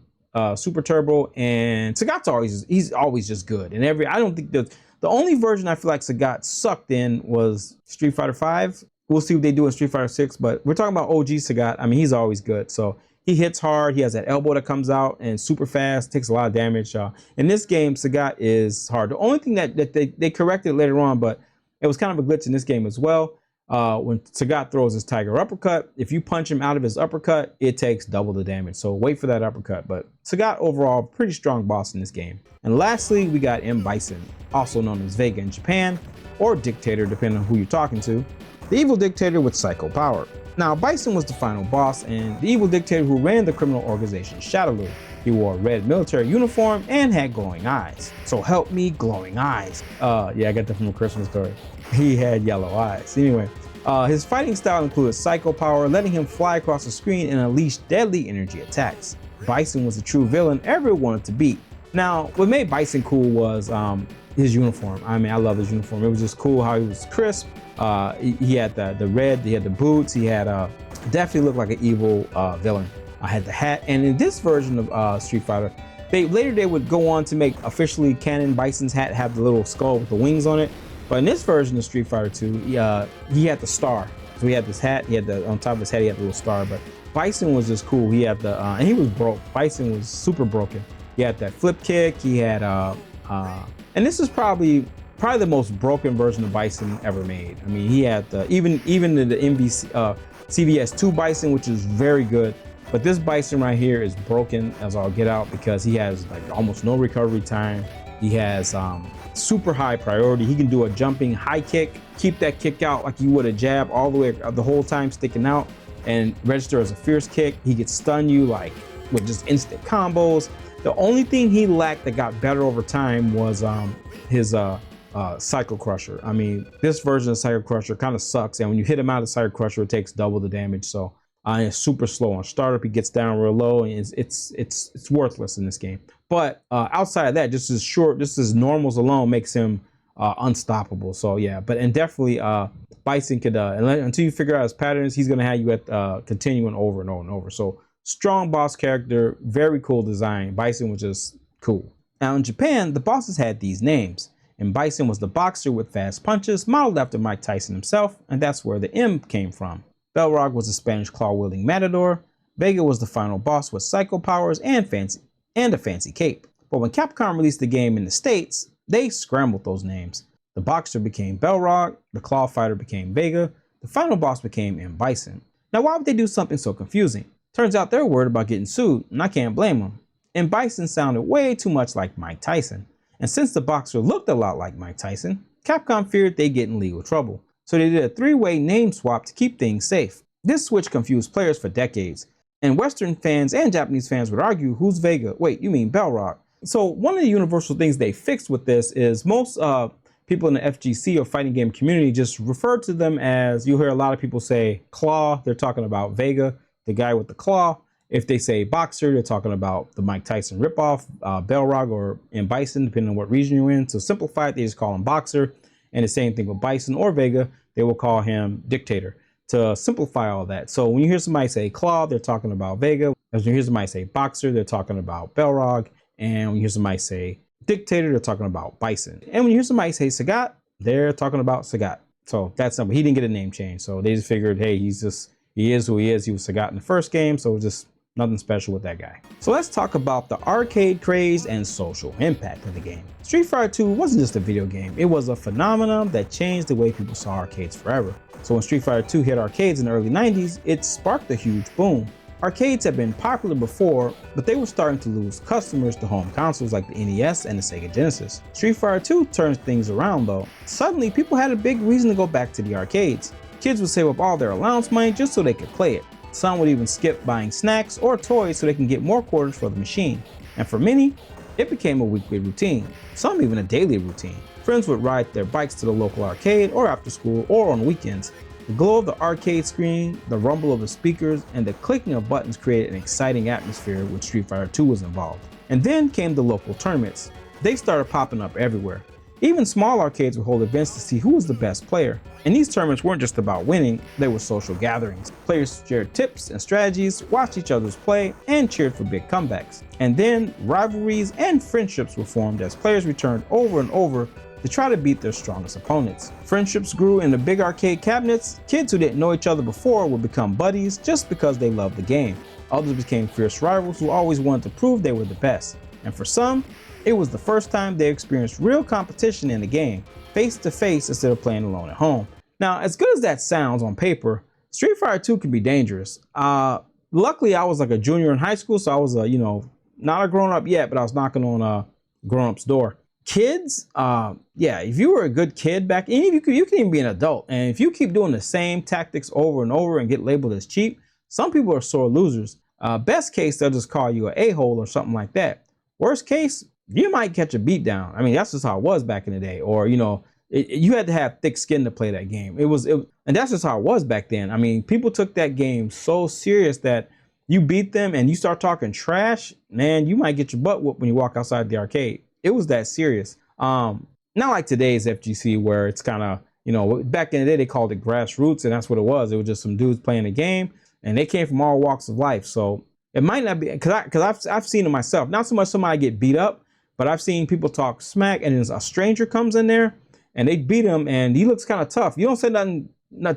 Super Turbo, and Sagat's he's always just good. And I don't think the only version I feel like Sagat sucked in was Street Fighter 5. We'll see what they do in Street Fighter 6, but we're talking about OG Sagat. I mean, he's always good. So he hits hard, he has that elbow that comes out and super fast, takes a lot of damage. In this game, Sagat is hard. The only thing that they corrected later on, but it was kind of a glitch in this game as well. When Sagat throws his tiger uppercut, if you punch him out of his uppercut, it takes double the damage. So wait for that uppercut. But Sagat overall, pretty strong boss in this game. And lastly, we got Bison, also known as Vega in Japan, or Dictator, depending on who you're talking to. The evil dictator with psycho power. Now, Bison was the final boss and the evil dictator who ran the criminal organization Shadaloo. He wore a red military uniform and had glowing eyes. So help me, glowing eyes. Yeah, I got that from a Christmas story. He had yellow eyes. Anyway, his fighting style included psycho power, letting him fly across the screen and unleash deadly energy attacks. Bison was a true villain everyone wanted to beat. Now, what made Bison cool was his uniform. I mean, I love his uniform. It was just cool how he was crisp. He had the red, he had the boots, he had definitely looked like an evil villain. I had the hat, and in this version of Street Fighter, they would go on to make officially canon Bison's hat have the little skull with the wings on it. But in this version of Street Fighter 2, he had the star. So he had this hat, on top of his head, he had the little star. But Bison was just cool. He had and he was broke. Bison was super broken. He had that flip kick. He had, and this is probably the most broken version of Bison ever made. I mean, he had even the CVS 2 Bison, which is very good. But this Bison right here is broken as all get out, because he has like almost no recovery time. He has super high priority. He can do a jumping high kick, keep that kick out like you would a jab all the way the whole time sticking out, and register as a fierce kick. He could stun you like with just instant combos. The only thing he lacked that got better over time was his Psycho Crusher. I mean, this version of Psycho Crusher kind of sucks, and when you hit him out of Psycho Crusher, it takes double the damage. So it's super slow on startup. He gets down real low, and it's worthless in this game. But outside of that, just his normals alone makes him unstoppable. So yeah, and definitely Bison could until you figure out his patterns, he's gonna have you at continuing over and over and over. So strong boss character, very cool design. Bison was just cool. Now in Japan, the bosses had these names, and Bison was the boxer with fast punches, modeled after Mike Tyson himself, and that's where the M came from. Balrog was the Spanish claw-wielding matador. Vega was the final boss with psycho powers and a fancy cape. But when Capcom released the game in the States, they scrambled those names. the boxer became Balrog, the claw fighter became Vega, the final boss became Bison. Now why would they do something so confusing? Turns out they're worried about getting sued, and I can't blame them. Bison sounded way too much like Mike Tyson. And since the boxer looked a lot like Mike Tyson, Capcom feared they'd get in legal trouble. So they did a 3-way name swap to keep things safe. This switch confused players for decades. And Western fans and Japanese fans would argue, who's Vega? Wait, you mean Balrog? So one of the universal things they fixed with this is most people in the FGC or fighting game community just refer to them as, you'll hear a lot of people say claw, they're talking about Vega, the guy with the claw. If they say boxer, they're talking about the Mike Tyson ripoff, Balrog or Bison, depending on what region you're in. To simplify it, they just call him boxer. And the same thing with Bison or Vega, they will call him dictator. To simplify all that. So when you hear somebody say claw, they're talking about Vega. As you hear somebody say boxer, they're talking about Balrog. And when you hear somebody say dictator, they're talking about Bison. And when you hear somebody say Sagat, they're talking about Sagat. So that's simple. He didn't get a name change. So they just figured, hey, he is who he is. He was Sagat in the first game. So just nothing special with that guy. So let's talk about the arcade craze and social impact of the game. Street Fighter 2 wasn't just a video game. It was a phenomenon that changed the way people saw arcades forever. So when Street Fighter 2 hit arcades in the early 90s, it sparked a huge boom. Arcades had been popular before, but they were starting to lose customers to home consoles like the NES and the Sega Genesis. Street Fighter 2 turned things around though. Suddenly, people had a big reason to go back to the arcades. Kids would save up all their allowance money just so they could play it. Some would even skip buying snacks or toys so they can get more quarters for the machine. And for many, it became a weekly routine, some even a daily routine. Friends would ride their bikes to the local arcade or after school or on weekends. The glow of the arcade screen, the rumble of the speakers, and the clicking of buttons created an exciting atmosphere when Street Fighter 2 was involved. And then came the local tournaments. They started popping up everywhere. Even small arcades would hold events to see who was the best player. And these tournaments weren't just about winning, they were social gatherings. Players shared tips and strategies, watched each other's play, and cheered for big comebacks. And then rivalries and friendships were formed as players returned over and over to try to beat their strongest opponents. Friendships grew in the big arcade cabinets. Kids who didn't know each other before would become buddies just because they loved the game. Others became fierce rivals who always wanted to prove they were the best. And for some, it was the first time they experienced real competition in the game, face to face instead of playing alone at home. Now, as good as that sounds on paper, Street Fighter 2 can be dangerous. Luckily, I was like a junior in high school, so I was not a grown up yet, but I was knocking on a grown up's door. Kids, yeah, if you were a good kid back, and you can even be an adult, and if you keep doing the same tactics over and over and get labeled as cheap, some people are sore losers. Best case, they'll just call you an a-hole or something like that. Worst case, you might catch a beat down. I mean, that's just how it was back in the day. Or, you had to have thick skin to play that game. And that's just how it was back then. I mean, people took that game so serious that you beat them and you start talking trash, man, you might get your butt whooped when you walk outside the arcade. It was that serious. Not like today's FGC where it's kind of, back in the day, they called it Grassroots, and that's what it was. It was just some dudes playing a game, and they came from all walks of life. So it might not be, because I've seen it myself. Not so much somebody get beat up, but I've seen people talk smack, and then a stranger comes in there, and they beat him, and he looks kind of tough. You don't say nothing.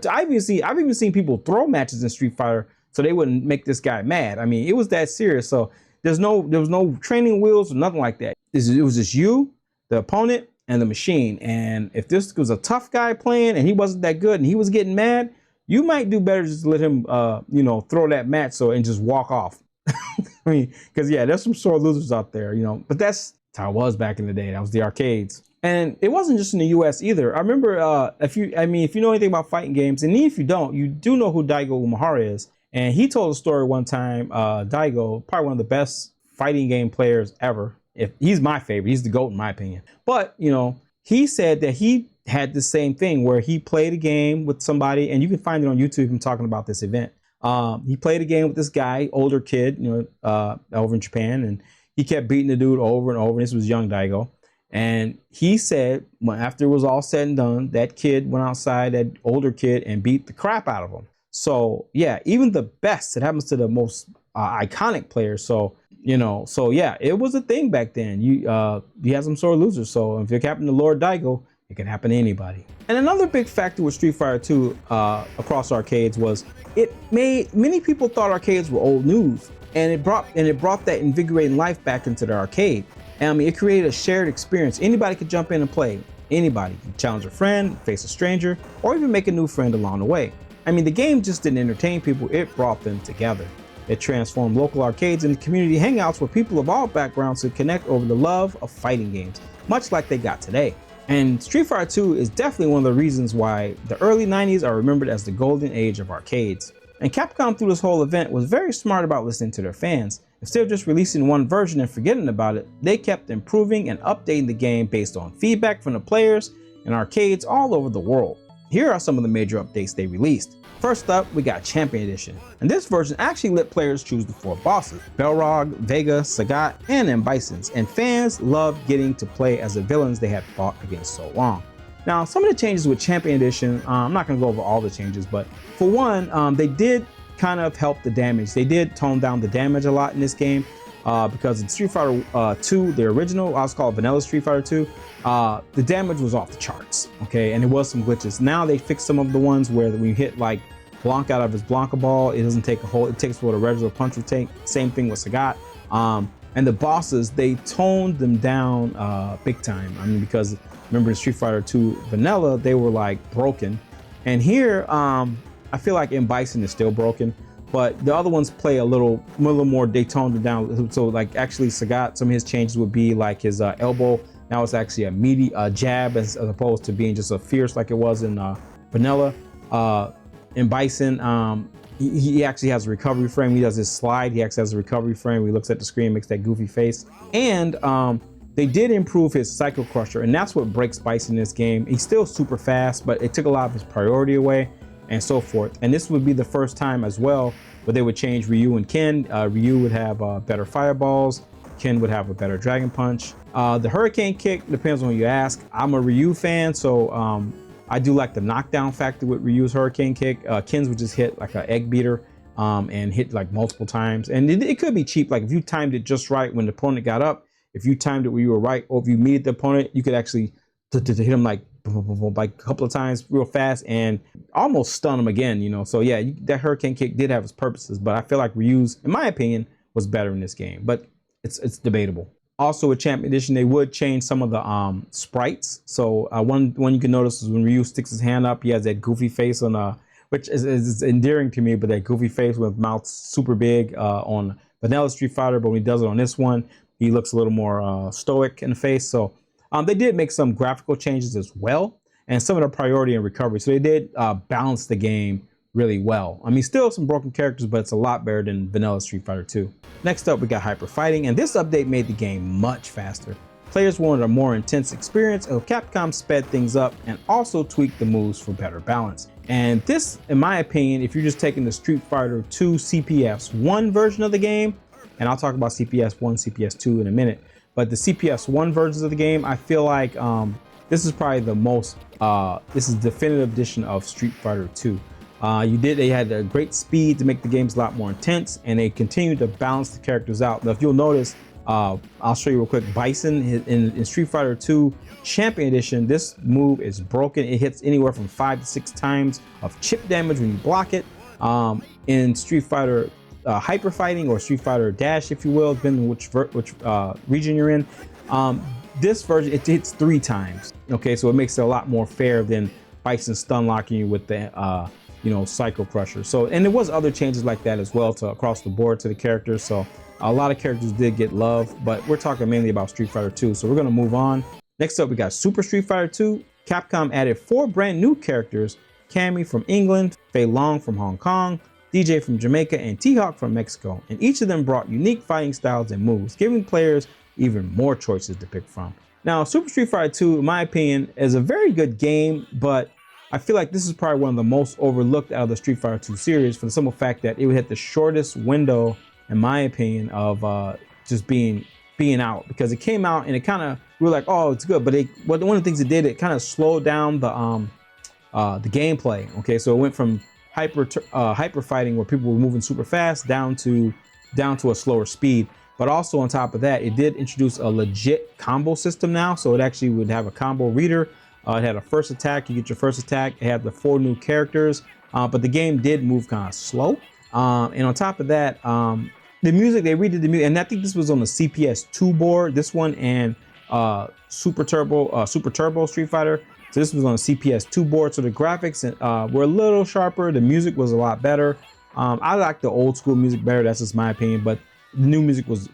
I've even seen people throw matches in Street Fighter so they wouldn't make this guy mad. I mean, it was that serious. So there was no training wheels or nothing like that. It was just you, the opponent, and the machine. And if this was a tough guy playing and he wasn't that good and he was getting mad, you might do better just to let him, throw that match and just walk off. I mean, because yeah, there's some sore losers out there, but that's how it was back in the day. That was the arcades. And it wasn't just in the US either. I remember, if you know anything about fighting games, and even if you don't, you do know who Daigo Umehara is. And he told a story one time, Daigo, probably one of the best fighting game players ever. If he's my favorite, he's the GOAT in my opinion. But, he said that he had the same thing where he played a game with somebody, and you can find it on YouTube, him talking about this event. He played a game with this guy, older kid, over in Japan, and he kept beating the dude over and over. And this was young Daigo. And he said, after it was all said and done, that kid went outside, that older kid, and beat the crap out of him. So yeah, even the best, it happens to the most iconic players. So, yeah, it was a thing back then. You had some sore losers. So if it happened to Lord Daigo, it can happen to anybody. And another big factor with Street Fighter 2 across arcades was many people thought arcades were old news, and it brought that invigorating life back into the arcade. And I mean, it created a shared experience. Anybody could jump in and play. Anybody can challenge a friend, face a stranger, or even make a new friend along the way. I mean, the game just didn't entertain people, it brought them together. It transformed local arcades into community hangouts where people of all backgrounds could connect over the love of fighting games, much like they got today. And Street Fighter 2 is definitely one of the reasons why the early 90s are remembered as the golden age of arcades. And Capcom through this whole event was very smart about listening to their fans. Instead of just releasing one version and forgetting about it, they kept improving and updating the game based on feedback from the players and arcades all over the world. Here are some of the major updates they released. First up, we got Champion Edition, and this version actually let players choose the 4 bosses, Balrog, Vega, Sagat, and then Bisons, and fans loved getting to play as the villains they had fought against so long. Now, some of the changes with Champion Edition, I'm not going to go over all the changes, but for one, they did kind of help the damage. They did tone down the damage a lot in this game because in Street Fighter 2, the original, I was called Vanilla Street Fighter 2, the damage was off the charts, okay, and there was some glitches. Now they fixed some of the ones where when you hit like Blanka out of his Blanka ball, it doesn't take a whole, it takes what a regular punch would take. Same thing with Sagat. And the bosses, they toned them down big time. I mean, because remember in Street Fighter 2 Vanilla, they were like broken. And here, I feel like in Bison is still broken, but the other ones play a little more, they toned it down. So like actually Sagat, some of his changes would be like his elbow. Now it's actually a meaty jab as opposed to being just a fierce like it was in Vanilla. In Bison, he actually has a recovery frame. He does his slide. He actually has a recovery frame. He looks at the screen, makes that goofy face. And they did improve his Psycho Crusher, and that's what breaks Bison in this game. He's still super fast, but it took a lot of his priority away and so forth. And this would be the first time as well where they would change Ryu and Ken. Ryu would have better fireballs. Ken would have a better Dragon Punch. The Hurricane Kick depends on who you ask. I'm a Ryu fan, so I do like the knockdown factor with Ryu's Hurricane Kick. Ken's would just hit like an egg beater and hit like multiple times. And it could be cheap. Like if you timed it just right when the opponent got up, if you timed it where you were right, or if you meted the opponent, you could actually hit him like a couple of times real fast and almost stun him again, you know. So yeah, that Hurricane Kick did have its purposes, but I feel like Ryu's, in my opinion, was better in this game, but it's debatable. Also with Champion Edition, they would change some of the sprites. So one you can notice is when Ryu sticks his hand up, he has that goofy face on, which is endearing to me, but that goofy face with mouth super big on Vanilla Street Fighter, but when he does it on this one, he looks a little more stoic in the face. So they did make some graphical changes as well, and some of the priority and recovery. So they did balance the game really well. I mean, still some broken characters, but it's a lot better than Vanilla Street Fighter 2. Next up, we got Hyper Fighting, and this update made the game much faster. Players wanted a more intense experience, and Capcom sped things up and also tweaked the moves for better balance. And this, in my opinion, if you're just taking the Street Fighter 2 CPS 1 version of the game, and I'll talk about CPS 1, CPS 2 in a minute, but the CPS 1 versions of the game, I feel like this is probably the most, this is definitive edition of Street Fighter 2. They had a great speed to make the games a lot more intense, and they continued to balance the characters out. Now, if you'll notice, I'll show you real quick, Bison in Street Fighter 2 Champion Edition, this move is broken. It hits anywhere from 5 to 6 times of chip damage when you block it. In Street Fighter Hyper Fighting or Street Fighter Dash, if you will, depending on which region you're in, this version, it hits 3 times. Okay, so it makes it a lot more fair than Bison stun locking you with the Psycho Crusher. So, and there was other changes like that as well to across the board to the characters. So a lot of characters did get love, but we're talking mainly about Street Fighter 2. So we're gonna move on. Next up, we got Super Street Fighter 2. Capcom added 4 brand new characters: Cammy from England, Fei Long from Hong Kong, DJ from Jamaica, and T-Hawk from Mexico. And each of them brought unique fighting styles and moves, giving players even more choices to pick from. Now, Super Street Fighter 2, in my opinion, is a very good game, but I feel like this is probably one of the most overlooked out of the Street Fighter 2 series for the simple fact that it would hit the shortest window, in my opinion, of just being out, because it came out and it kind of, we were like, oh, it's good, but one of the things it did, it kind of slowed down the gameplay. Okay, so it went from hyper fighting where people were moving super fast down to a slower speed. But also on top of that, it did introduce a legit combo system now. So it actually would have a combo reader. It had a first attack, you get your first attack. It had the 4 new characters, but the game did move kind of slow. And on top of that, the music, they redid the music, and I think this was on the CPS 2 board, this one, and Super Turbo Street Fighter. So this was on a CPS2 board, so the graphics were a little sharper. The music was a lot better. I like the old school music better. That's just my opinion, but the new music was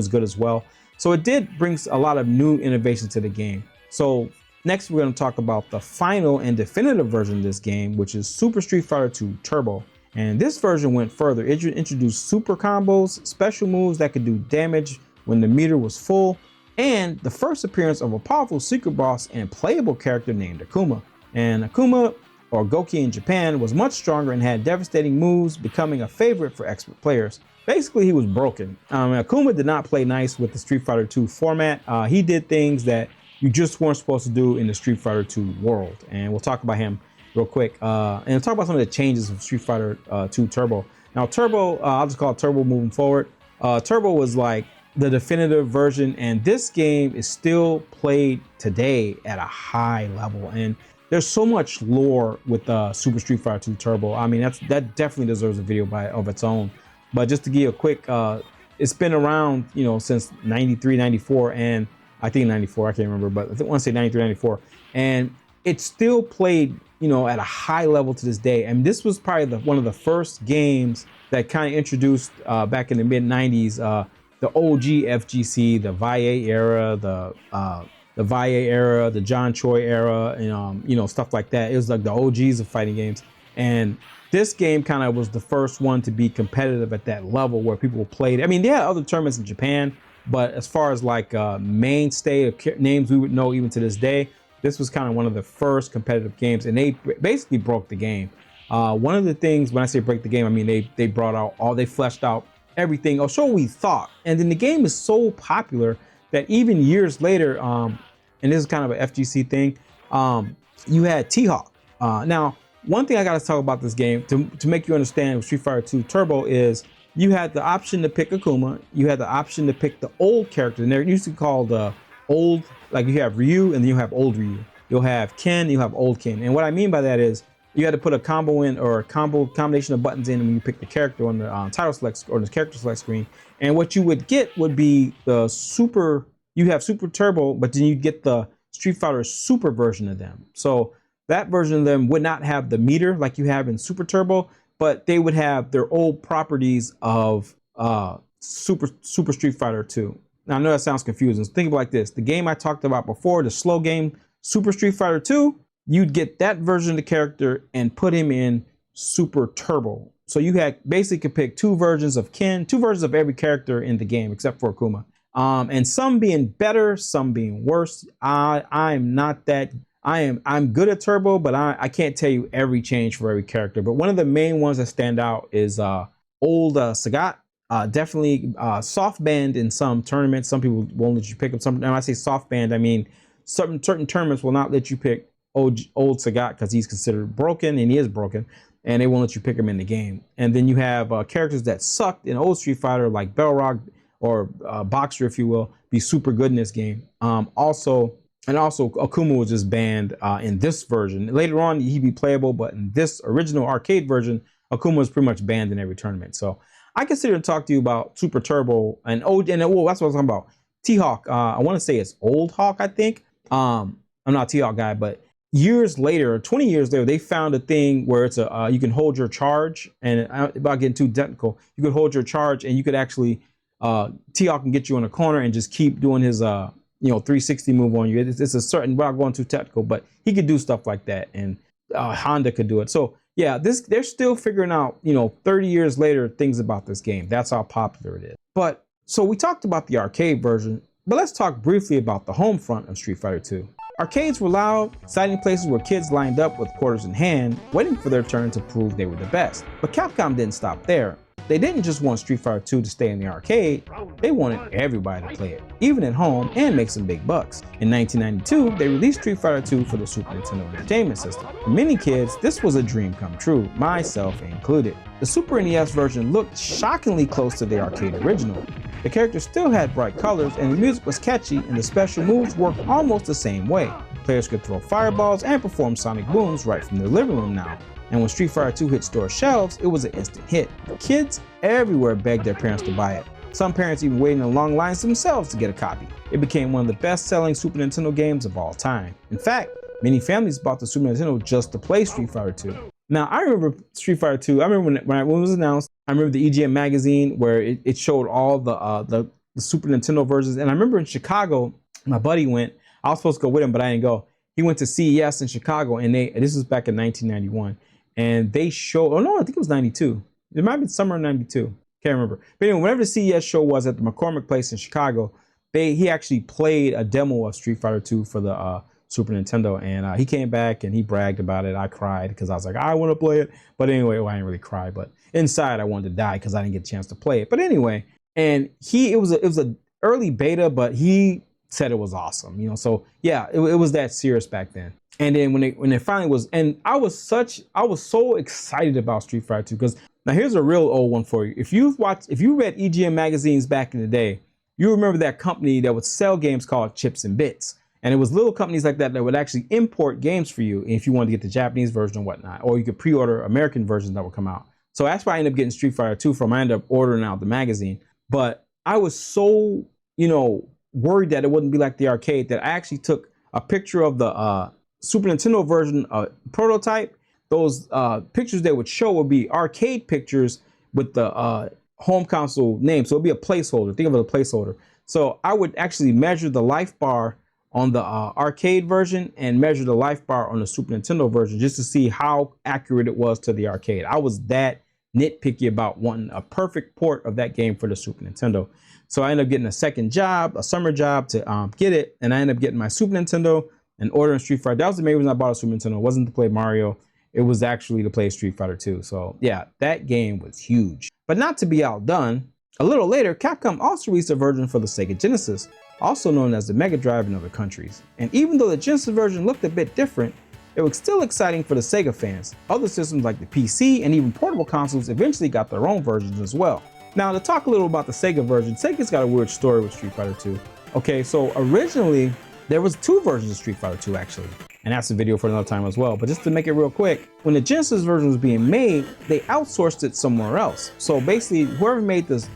good as well. So it did bring a lot of new innovation to the game. So next we're going to talk about the final and definitive version of this game, which is Super Street Fighter 2 Turbo. And this version went further. It introduced super combos, special moves that could do damage when the meter was full, and the first appearance of a powerful secret boss and playable character named Akuma. And Akuma, or Goki in Japan, was much stronger and had devastating moves, becoming a favorite for expert players. Basically, he was broken. Akuma did not play nice with the Street Fighter 2 format. He did things that you just weren't supposed to do in the Street Fighter 2 world. And we'll talk about him real quick. And talk about some of the changes of Street Fighter 2 Turbo. Now, Turbo, I'll just call it Turbo moving forward. Turbo was like the definitive version, and this game is still played today at a high level. And there's so much lore with Super Street Fighter 2 Turbo. I mean, that definitely deserves a video of its own. But just to give you a quick, it's been around, since 93, 94, and I think 94, I can't remember, but I want to say 93, 94. And it's still played, at a high level to this day. And this was probably one of the first games that kind of introduced, back in the mid 90s, the OG FGC, the Valle era, the Valle era, the John Choi era, and stuff like that. It was like the OGs of fighting games. And this game kind of was the first one to be competitive at that level where people played. I mean, they had other tournaments in Japan, but as far as like mainstay of names we would know even to this day, this was kind of one of the first competitive games, and they basically broke the game. One of the things, when I say break the game, I mean they brought out they fleshed out everything, or so we thought. And then the game is so popular that even years later, and this is kind of an FGC thing, you had T-Hawk. Now, one thing I got to talk about this game to make you understand Street Fighter 2 Turbo is you had the option to pick Akuma, you had the option to pick the old character, and they're usually called old, like you have Ryu and then you have old Ryu. You'll have Ken, you have old Ken. And what I mean by that is you had to put a combo in, or a combination of buttons in when you pick the character on the title select or the character select screen. And what you would get would be the super, you have Super Turbo, but then you get the Street Fighter Super version of them. So that version of them would not have the meter like you have in Super Turbo, but they would have their old properties of Super Street Fighter 2. Now, I know that sounds confusing. So think of it like this. The game I talked about before, the slow game, Super Street Fighter 2, you'd get that version of the character and put him in Super Turbo. So you had basically could pick two versions of Ken, two versions of every character in the game except for Akuma. And some being better, some being worse. I'm not that. I'm good at Turbo, but I can't tell you every change for every character. But one of the main ones that stand out is old Sagat. Definitely soft banned in some tournaments. Some people won't let you pick up. When I say soft banned, I mean certain tournaments will not let you pick old Sagat because he's considered broken, and he is broken, and they won't let you pick him in the game. And then you have characters that sucked in old Street Fighter, like Balrog or Boxer, if you will, be super good in this game. Also Akuma was just banned in this version. Later on, he'd be playable, but in this original arcade version, Akuma was pretty much banned in every tournament. So I consider to talk to you about Super Turbo and that's what I was talking about. T-Hawk, I want to say it's Old Hawk, I think. I'm not a T-Hawk guy, but years later, 20 years later, they found a thing where it's you can hold your charge, and without getting too technical, you could hold your charge and you could actually, T-Hawk can get you in a corner and just keep doing his 360 move on you. It's a certain, without going too technical, but he could do stuff like that, and Honda could do it. So yeah, they're still figuring out, 30 years later, things about this game. That's how popular it is. But so we talked about the arcade version, but let's talk briefly about the home front of Street Fighter 2. Arcades were loud, exciting places where kids lined up with quarters in hand, waiting for their turn to prove they were the best. But Capcom didn't stop there. They didn't just want Street Fighter 2 to stay in the arcade, they wanted everybody to play it, even at home, and make some big bucks. In 1992, they released Street Fighter 2 for the Super Nintendo Entertainment System. For many kids, this was a dream come true, myself included. The Super NES version looked shockingly close to the arcade original. The characters still had bright colors, and the music was catchy, and the special moves worked almost the same way. Players could throw fireballs and perform sonic booms right from their living room now. And when Street Fighter 2 hit store shelves, it was an instant hit. Kids everywhere begged their parents to buy it. some parents even waiting in long lines themselves to get a copy. It became one of the best-selling Super Nintendo games of all time. In fact, many families bought the Super Nintendo just to play Street Fighter II. Now, I remember Street Fighter II. I remember when it was announced. I remember the EGM magazine where it showed all the Super Nintendo versions. And I remember in Chicago, my buddy went. I was supposed to go with him, but I didn't go. He went to CES in Chicago, and this was back in 1991. And they showed, oh no, I think it was 92. It might have been summer of 92. Can't remember. But anyway, whenever the CES show was at the McCormick Place in Chicago, he actually played a demo of Street Fighter II for the Super Nintendo, and he came back and he bragged about it. I cried because I was like, I want to play it. But anyway, well, I didn't really cry, but inside I wanted to die because I didn't get a chance to play it. But anyway, and it was a early beta, but he said it was awesome, you know. So yeah, it was that serious back then. And then when it finally was, and I was so excited about Street Fighter 2 because now here's a real old one for you. If you read EGM magazines back in the day, you remember that company that would sell games called Chips and Bits. And it was little companies like that would actually import games for you if you wanted to get the Japanese version and whatnot, or you could pre-order American versions that would come out. So that's why I ended up getting Street Fighter 2 from. I ended up ordering out the magazine. But I was so, worried that it wouldn't be like the arcade that I actually took a picture of the Super Nintendo version prototype. Those pictures they would show would be arcade pictures with the home console name. So it'd be a placeholder. Think of it as a placeholder. So I would actually measure the life bar on the arcade version and measure the life bar on the Super Nintendo version just to see how accurate it was to the arcade. I was that nitpicky about wanting a perfect port of that game for the Super Nintendo. So I ended up getting a second job, a summer job to get it. And I ended up getting my Super Nintendo and ordering Street Fighter. That was the main reason I bought a Super Nintendo. It wasn't to play Mario. It was actually to play Street Fighter 2. So yeah, that game was huge. But not to be outdone, a little later, Capcom also released a version for the Sega Genesis, also known as the Mega Drive in other countries. And even though the Genesis version looked a bit different, it was still exciting for the Sega fans. Other systems like the PC and even portable consoles eventually got their own versions as well. Now to talk a little about the Sega version, Sega's got a weird story with Street Fighter 2. Okay, so originally there was two versions of Street Fighter 2 actually, and that's a video for another time as well. But just to make it real quick, when the Genesis version was being made, they outsourced it somewhere else. So basically, whoever made this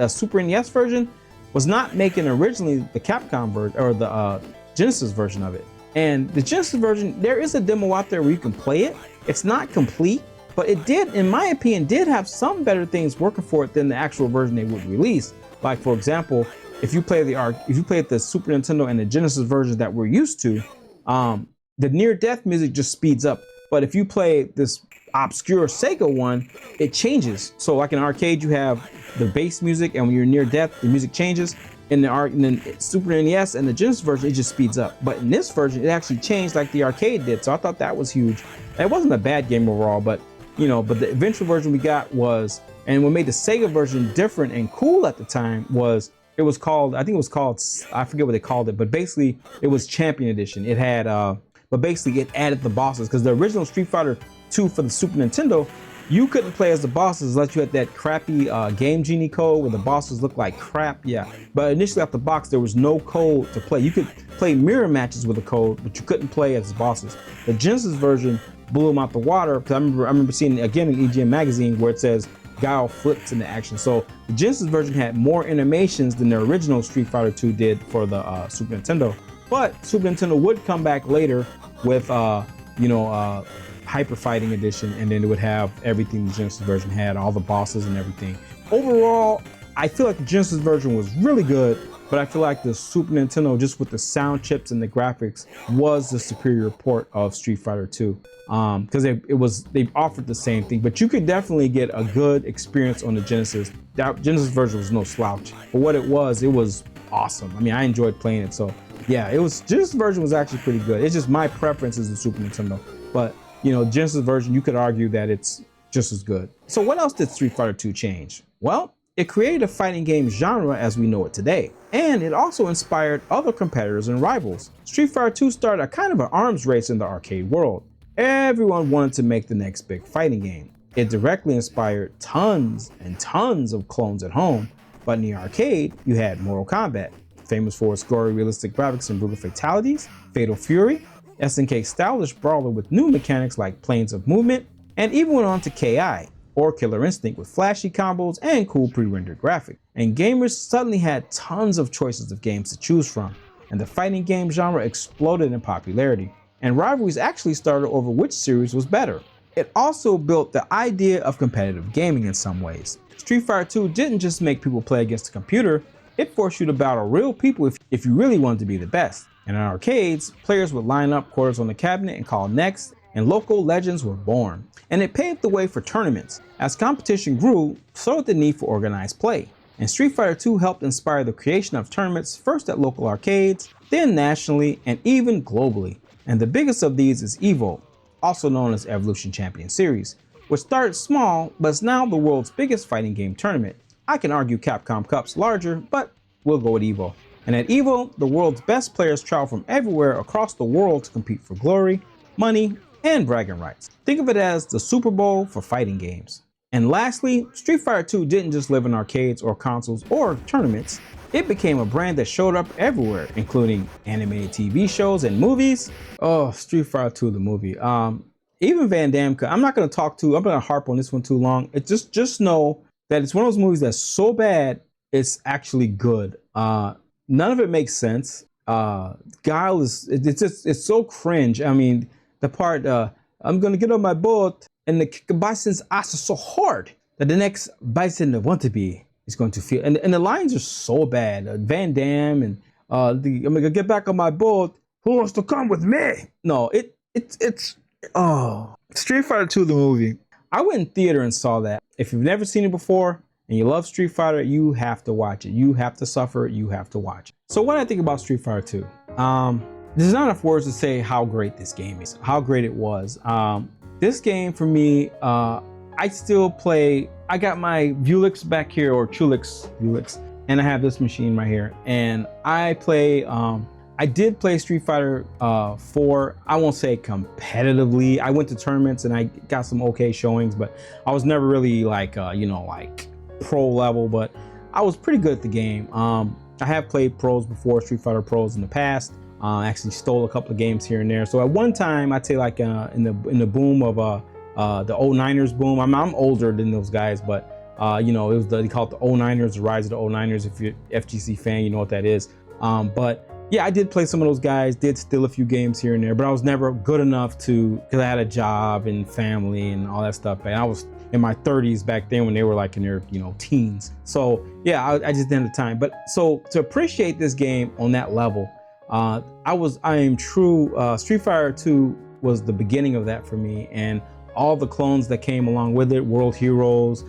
Super NES version was not making originally the Capcom version or the Genesis version of it. And the Genesis version, there is a demo out there where you can play it. It's not complete, but it did, in my opinion, have some better things working for it than the actual version they would release. Like for example, if you play the Super Nintendo and the Genesis versions that we're used to, the near-death music just speeds up. But if you play this obscure Sega one, it changes. So like in arcade, you have the bass music, and when you're near death, the music changes. In the Super NES and the Genesis version, it just speeds up. But in this version, it actually changed like the arcade did. So I thought that was huge. It wasn't a bad game overall, but but the eventual version we got was, and what made the Sega version different and cool at the time was I forget what they called it, but basically it was Champion Edition. It had, but basically it added the bosses, because the original Street Fighter 2 for the Super Nintendo, you couldn't play as the bosses unless you had that crappy Game Genie code where the bosses looked like crap. Yeah, but initially out the box there was no code to play. You could play mirror matches with a code, but you couldn't play as the bosses. The Genesis version blew them out the water, because I remember seeing it again in EGM magazine where it says Guile flips into action. So the Genesis version had more animations than the original Street Fighter 2 did for the Super Nintendo. But Super Nintendo would come back later with Hyper Fighting Edition, and then it would have everything the Genesis version had, all the bosses and everything. Overall, I feel like the Genesis version was really good, but I feel like the Super Nintendo, just with the sound chips and the graphics, was the superior port of Street Fighter 2. Because they offered the same thing, but you could definitely get a good experience on the Genesis. That Genesis version was no slouch, but what it was awesome. I mean, I enjoyed playing it. So yeah, Genesis version was actually pretty good. It's just my preference is the Super Nintendo, but Genesis version, you could argue that it's just as good. So what else did Street Fighter 2 change? Well, it created a fighting game genre as we know it today, and it also inspired other competitors and rivals. Street Fighter 2 started a kind of an arms race in the arcade world. Everyone wanted to make the next big fighting game. It directly inspired tons and tons of clones at home, but in the arcade, you had Mortal Kombat, famous for its gory realistic graphics and brutal fatalities, Fatal Fury, SNK stylish brawler with new mechanics like planes of movement, and even went on to KI, or Killer Instinct with flashy combos and cool pre-rendered graphics. And gamers suddenly had tons of choices of games to choose from, and the fighting game genre exploded in popularity. And rivalries actually started over which series was better. It also built the idea of competitive gaming in some ways. Street Fighter 2 didn't just make people play against the computer, it forced you to battle real people if you really wanted to be the best. And in arcades, players would line up quarters on the cabinet and call next, and local legends were born. And it paved the way for tournaments. As competition grew, so did the need for organized play. And Street Fighter 2 helped inspire the creation of tournaments, first at local arcades, then nationally, and even globally. And the biggest of these is EVO, also known as Evolution Champion Series, which started small, but is now the world's biggest fighting game tournament. I can argue Capcom Cup's larger, but we'll go with EVO. And at EVO, the world's best players travel from everywhere across the world to compete for glory, money, and bragging rights. Think of it as the Super Bowl for fighting games. And lastly, Street Fighter 2 didn't just live in arcades or consoles or tournaments. It became a brand that showed up everywhere, including animated TV shows and movies. Oh, Street Fighter 2, the movie. Even Van Damme, I'm not gonna harp on this one too long. It just know that it's one of those movies that's so bad, it's actually good. None of it makes sense. Guile it's so cringe. I mean, the part, I'm gonna get on my boat and kick the Bison's ass so hard that the next Bison that want to be is going to feel, and the lines are so bad. Van Damme and I'm gonna get back on my boat. Who wants to come with me? No, it's Street Fighter 2, the movie. I went in theater and saw that. If you've never seen it before and you love Street Fighter, you have to watch it. You have to suffer, you have to watch it. So what I think about Street Fighter 2, there's not enough words to say how great this game is, how great it was. This game for me, I still play. I got my Vulix back here, or Chulix Vulix, and I have this machine right here. And I play, I did play Street Fighter 4. I won't say competitively. I went to tournaments and I got some okay showings, but I was never really like, like pro level, but I was pretty good at the game. I have played pros before, Street Fighter pros in the past. Actually stole a couple of games here and there. So at one time, I'd say like in the boom of the 09ers boom. I'm older than those guys, but it was they call it the 09ers, the rise of the 09ers. If you're an FGC fan, you know what that is. But yeah, I did play some of those guys, did steal a few games here and there, but I was never good enough because I had a job and family and all that stuff. And I was in my 30s back then when they were like in their teens. So yeah, I just didn't have the time. But so to appreciate this game on that level, I am true. Street Fighter 2 was the beginning of that for me, and all the clones that came along with it, World Heroes,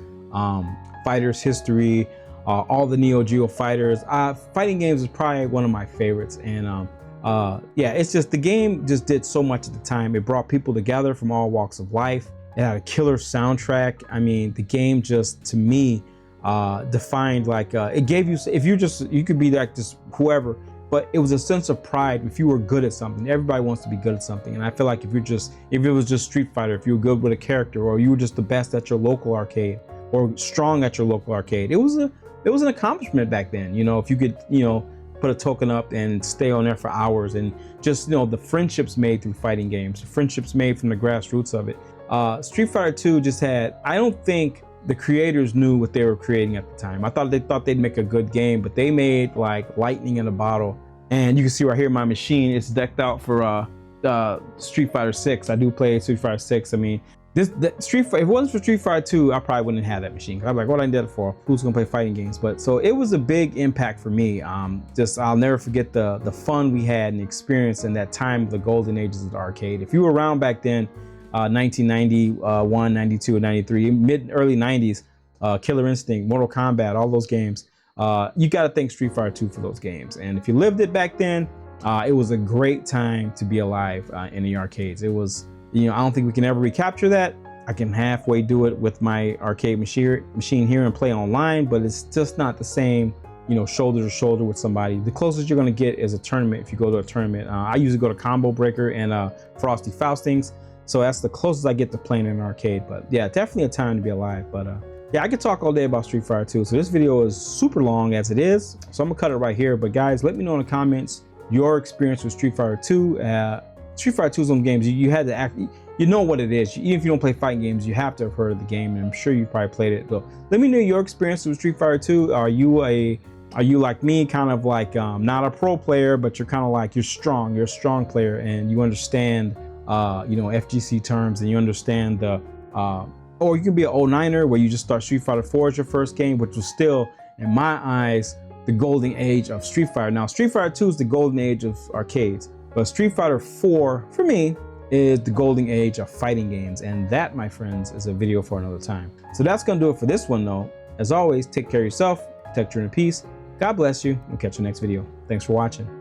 Fighters History, all the Neo Geo fighters. Fighting games is probably one of my favorites. And yeah, it's just, the game just did so much at the time. It brought people together from all walks of life. It had a killer soundtrack. I mean, the game just, to me, defined like, it gave you, you could be like just whoever, but it was a sense of pride if you were good at something. Everybody wants to be good at something. And I feel like if it was just Street Fighter, if you were good with a character, or you were just the best at your local arcade, or strong at your local arcade, it was an accomplishment back then. If you could, put a token up and stay on there for hours, and just, the friendships made through fighting games, the friendships made from the grassroots of it. Street Fighter 2 just had, I don't think the creators knew what they were creating at the time. They thought they'd make a good game, but they made like lightning in a bottle. And you can see right here, my machine is decked out for Street Fighter 6. I do play Street Fighter 6. I mean, if it wasn't for Street Fighter 2, I probably wouldn't have that machine. I'm like, what I did it for? Who's gonna play fighting games? But so it was a big impact for me. I'll never forget the fun we had and the experience in that time of the golden ages of the arcade. If you were around back then, 1991, 92, and 93, early 90s, Killer Instinct, Mortal Kombat, all those games, you got to thank Street Fighter 2 for those games. And if you lived it back then, it was a great time to be alive in the arcades. It was, I don't think we can ever recapture that. I can halfway do it with my arcade machine here and play online, but it's just not the same, shoulder to shoulder with somebody. The closest you're going to get is a tournament. If you go to a tournament, I usually go to Combo Breaker and Frosty Faustings. So that's the closest I get to playing in an arcade. But yeah, definitely a time to be alive. But yeah, I could talk all day about Street Fighter 2. So this video is super long as it is. So I'm gonna cut it right here. But guys, let me know in the comments your experience with Street Fighter 2. Street Fighter 2 is one of the games you had to act, you know what it is. Even if you don't play fighting games, you have to have heard of the game, and I'm sure you probably played it. So let me know your experience with Street Fighter 2. Are you like me, kind of like not a pro player, but you're kind of like you're a strong player, and you understand FGC terms, and you understand the or you can be an 09er where you just start Street Fighter 4 as your first game, which was still, in my eyes, the golden age of Street Fighter. Now, Street Fighter 2 is the golden age of arcades, but Street Fighter 4, for me, is the golden age of fighting games. And that, my friends, is a video for another time. So that's gonna do it for this one though. As always, take care of yourself, protect your inner peace. God bless you, and we'll catch you next video. Thanks for watching.